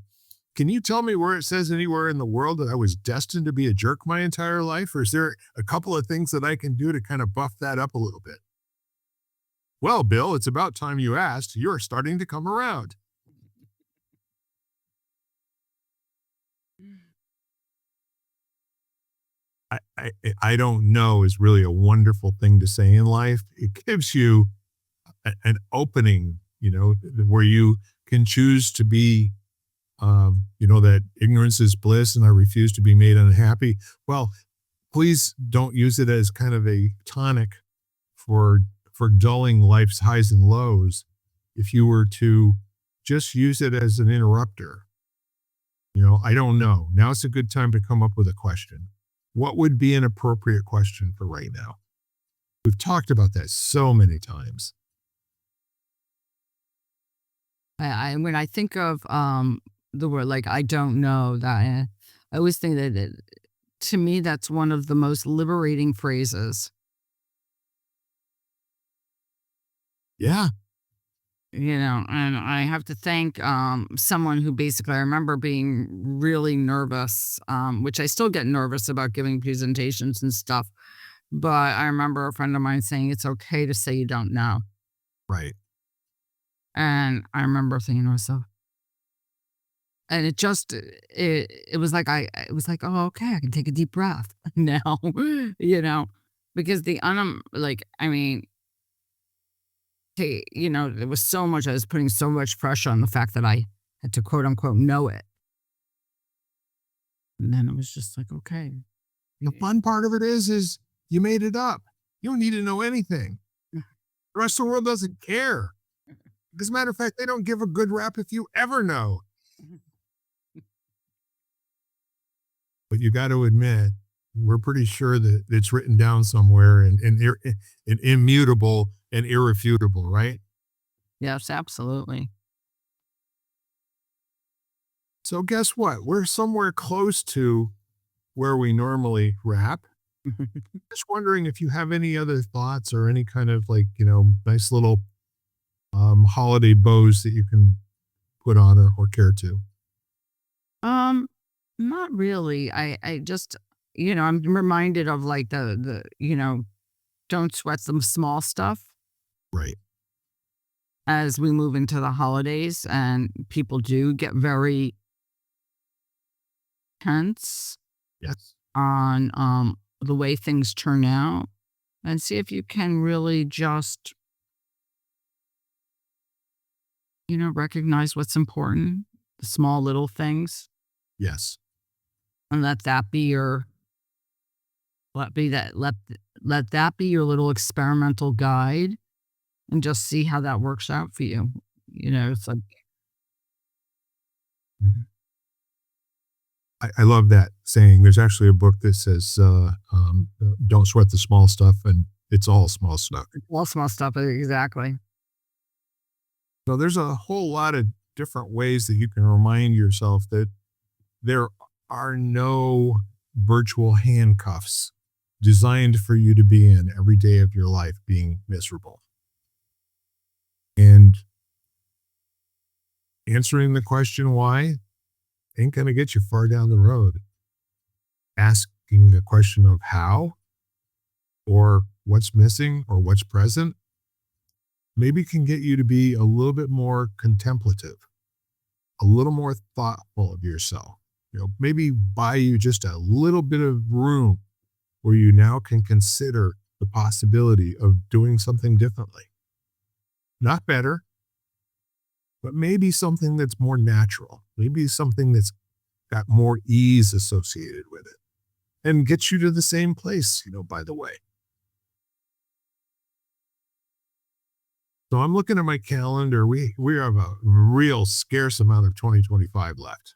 can you tell me where it says anywhere in the world that I was destined to be a jerk my entire life? Or is there a couple of things that I can do to kind of buff that up a little bit? Well, Bill, it's about time you asked. You're starting to come around. I don't know is really a wonderful thing to say in life. It gives you an opening, where you can choose to be, that ignorance is bliss and I refuse to be made unhappy. Well, please don't use it as kind of a tonic for dulling life's highs and lows. If you were to just use it as an interrupter, I don't know. Now it's a good time to come up with a question. What would be an appropriate question for right now? We've talked about that so many times. When I think of the word like I don't know that I always think that to me that's one of the most liberating phrases. Yeah. And I have to thank someone who basically I remember being really nervous, which I still get nervous about giving presentations and stuff. But I remember a friend of mine saying it's okay to say you don't know. Right. And I remember thinking to myself, and it was like it was like, oh, okay, I can take a deep breath now, because there was so much, I was putting so much pressure on the fact that I had to quote unquote know it. And then it was just like, okay. The fun part of it is you made it up. You don't need to know anything. The rest of the world doesn't care. As a matter of fact, they don't give a good rap if you ever know. But you got to admit, we're pretty sure that it's written down somewhere and immutable and irrefutable, right? Yes, absolutely. So guess what? We're somewhere close to where we normally wrap. Just wondering if you have any other thoughts or any kind of like, nice little holiday bows that you can put on or care to. Um, Not really. I just, I'm reminded of like don't sweat some small stuff Right. as we move into the holidays, and people do get very tense Yes. on the way things turn out, and see if you can really just, recognize what's important, the small little things, Yes. and let that be your let be that let that be your little experimental guide, and just see how that works out for you. It's like, Mhm. I love that saying. There's actually a book that says, don't sweat the small stuff, and it's all small stuff. all small stuff, exactly. So there's a whole lot of different ways that you can remind yourself that there are no virtual handcuffs designed for you to be in every day of your life being miserable. And answering the question why ain't going to get you far down the road. Asking the question of how or what's missing or what's present maybe can get you to be a little bit more contemplative, a little more thoughtful of yourself. Maybe buy you just a little bit of room where you now can consider the possibility of doing something differently. Not better, but maybe something that's more natural, maybe something that's got more ease associated with it and gets you to the same place, by the way. So I'm looking at my calendar. We have a real scarce amount of 2025 left.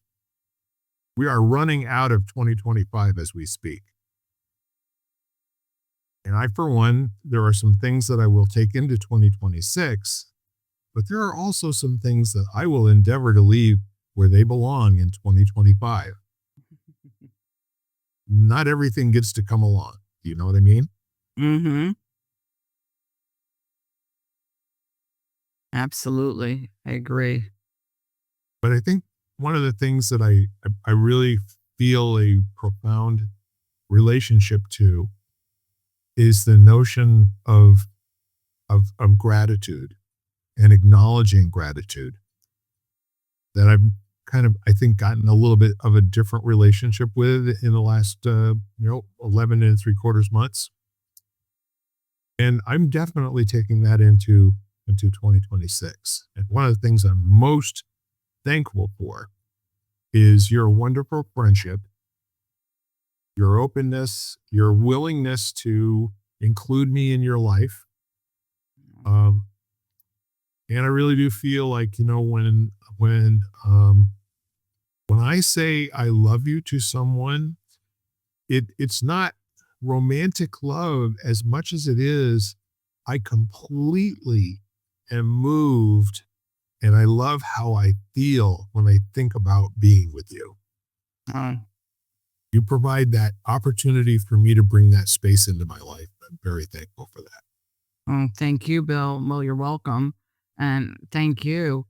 We are running out of 2025 as we speak. And I, for one, there are some things that I will take into 2026, but there are also some things that I will endeavor to leave where they belong in 2025. Not everything gets to come along. Do you know what I mean? Mm-hmm. Absolutely. I agree. But I think one of the things that I really feel a profound relationship to is the notion of gratitude and acknowledging gratitude that I've kind of, I think, gotten a little bit of a different relationship with in the last, 11 and 3/4 months. And I'm definitely taking that into 2026. And one of the things I'm most thankful for is your wonderful friendship, your openness, your willingness to include me in your life. Um, and I really do feel like, when I say I love you to someone, it's not romantic love as much as it is I completely am moved and I love how I feel when I think about being with you. Uh, You provide that opportunity for me to bring that space into my life. I'm very thankful for that. thank you, Bill. Well, you're welcome. And thank you.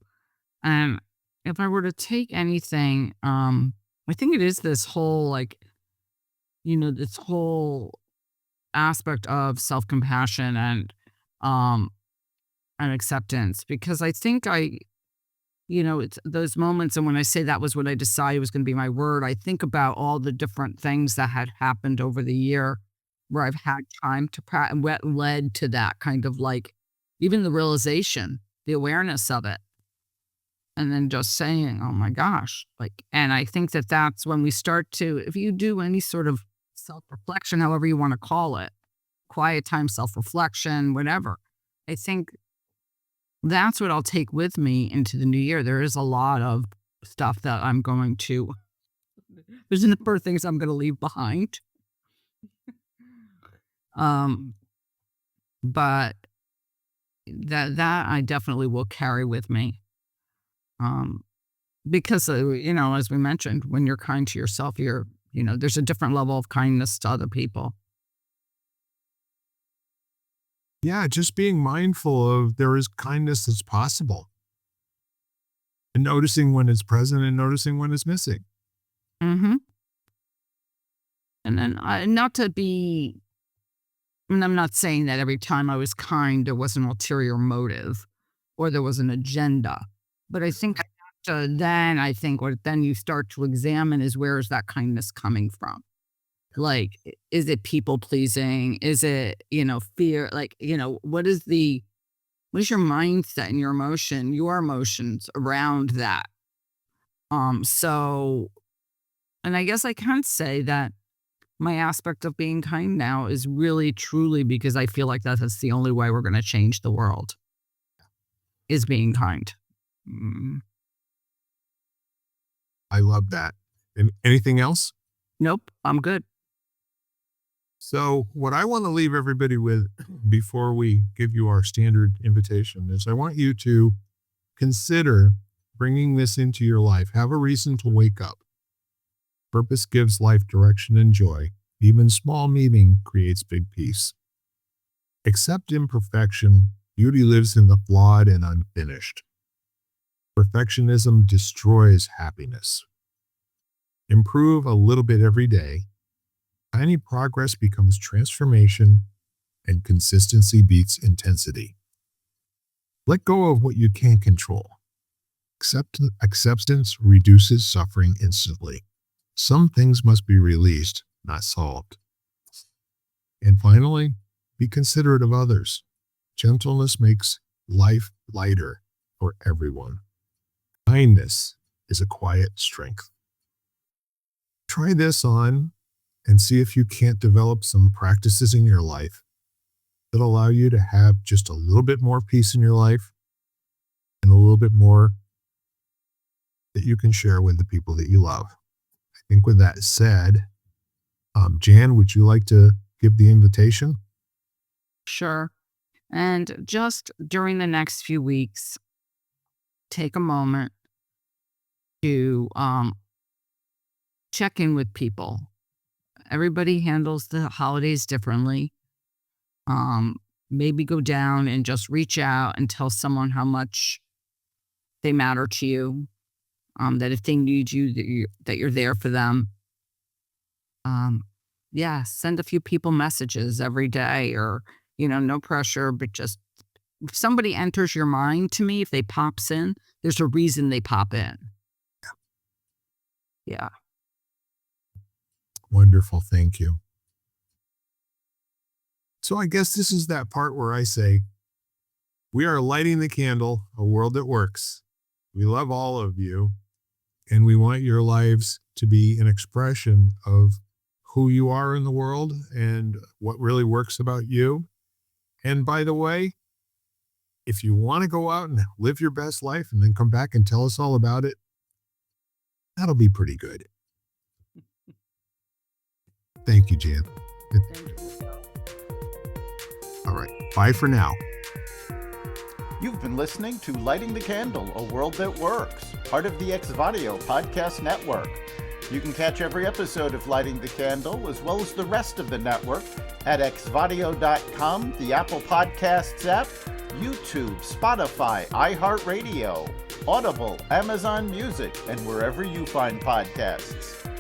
And if I were to take anything, I think it is this whole, like, this whole aspect of self-compassion um and acceptance, because I think it's those moments, and when I say that was what I decided was going to be my word, I think about all the different things that had happened over the year where I've had time to practice, and what led to that kind of, like, even the realization, the awareness of it, and then just saying, oh my gosh, like, and I think that that's when we start to, if you do any sort of self-reflection, however you want to call it, quiet time, self-reflection, whatever, I think that's what I'll take with me into the new year. There is a lot of stuff that I'm going to, there's a number of things I'm going to leave behind. Um, but that I definitely will carry with me. Um, because, as we mentioned, when you're kind to yourself, there's a different level of kindness to other people. Yeah, just being mindful of there is kindness that's possible and noticing when it's present and noticing when it's missing. Mm-hmm. And then not to be, and I'm not saying that every time I was kind, there was an ulterior motive or there was an agenda. But I think then I think what then you start to examine is where is that kindness coming from? Like, is it people pleasing? Is it, fear? Like, what is your mindset and your emotions around that? So, and I guess I can't say that my aspect of being kind now is really truly because I feel like that's the only way we're going to change the world is being kind. Mm, I love that. And anything else? nope, I'm good. So, what I want to leave everybody with before we give you our standard invitation is I want you to consider bringing this into your life. Have a reason to wake up. Purpose gives life direction and joy. Even small meaning creates big peace. Accept imperfection. Beauty lives in the flawed and unfinished. Perfectionism destroys happiness. Improve a little bit every day. Tiny progress becomes transformation, and consistency beats intensity. Let go of what you can't control. Acceptance reduces suffering instantly. Some things must be released, not solved. And finally, be considerate of others. Gentleness makes life lighter for everyone. Kindness is a quiet strength. Try this on and see if you can't develop some practices in your life that allow you to have just a little bit more peace in your life and a little bit more that you can share with the people that you love. I think with that said, Jan, would you like to give the invitation? Sure. And just during the next few weeks, take a moment to check in with people. Everybody handles the holidays differently. Maybe go down and just reach out and tell someone how much they matter to you. That if they need you, that you're there for them. Yeah, send a few people messages every day, or no pressure, but just if somebody enters your mind, to me, if they pops in, there's a reason they pop in. Yeah. Wonderful. Thank you. So I guess this is that part where I say, we are lighting the candle, a world that works. We love all of you, and we want your lives to be an expression of who you are in the world and what really works about you. And by the way, if you want to go out and live your best life and then come back and tell us all about it, that'll be pretty good. Thank you, Jan. All right. Bye for now. You've been listening to Lighting the Candle, a World That Works, part of the Exvadio podcast network. You can catch every episode of Lighting the Candle, as well as the rest of the network, at exvadio.com, the Apple Podcasts app, YouTube, Spotify, iHeartRadio, Audible, Amazon Music, and wherever you find podcasts.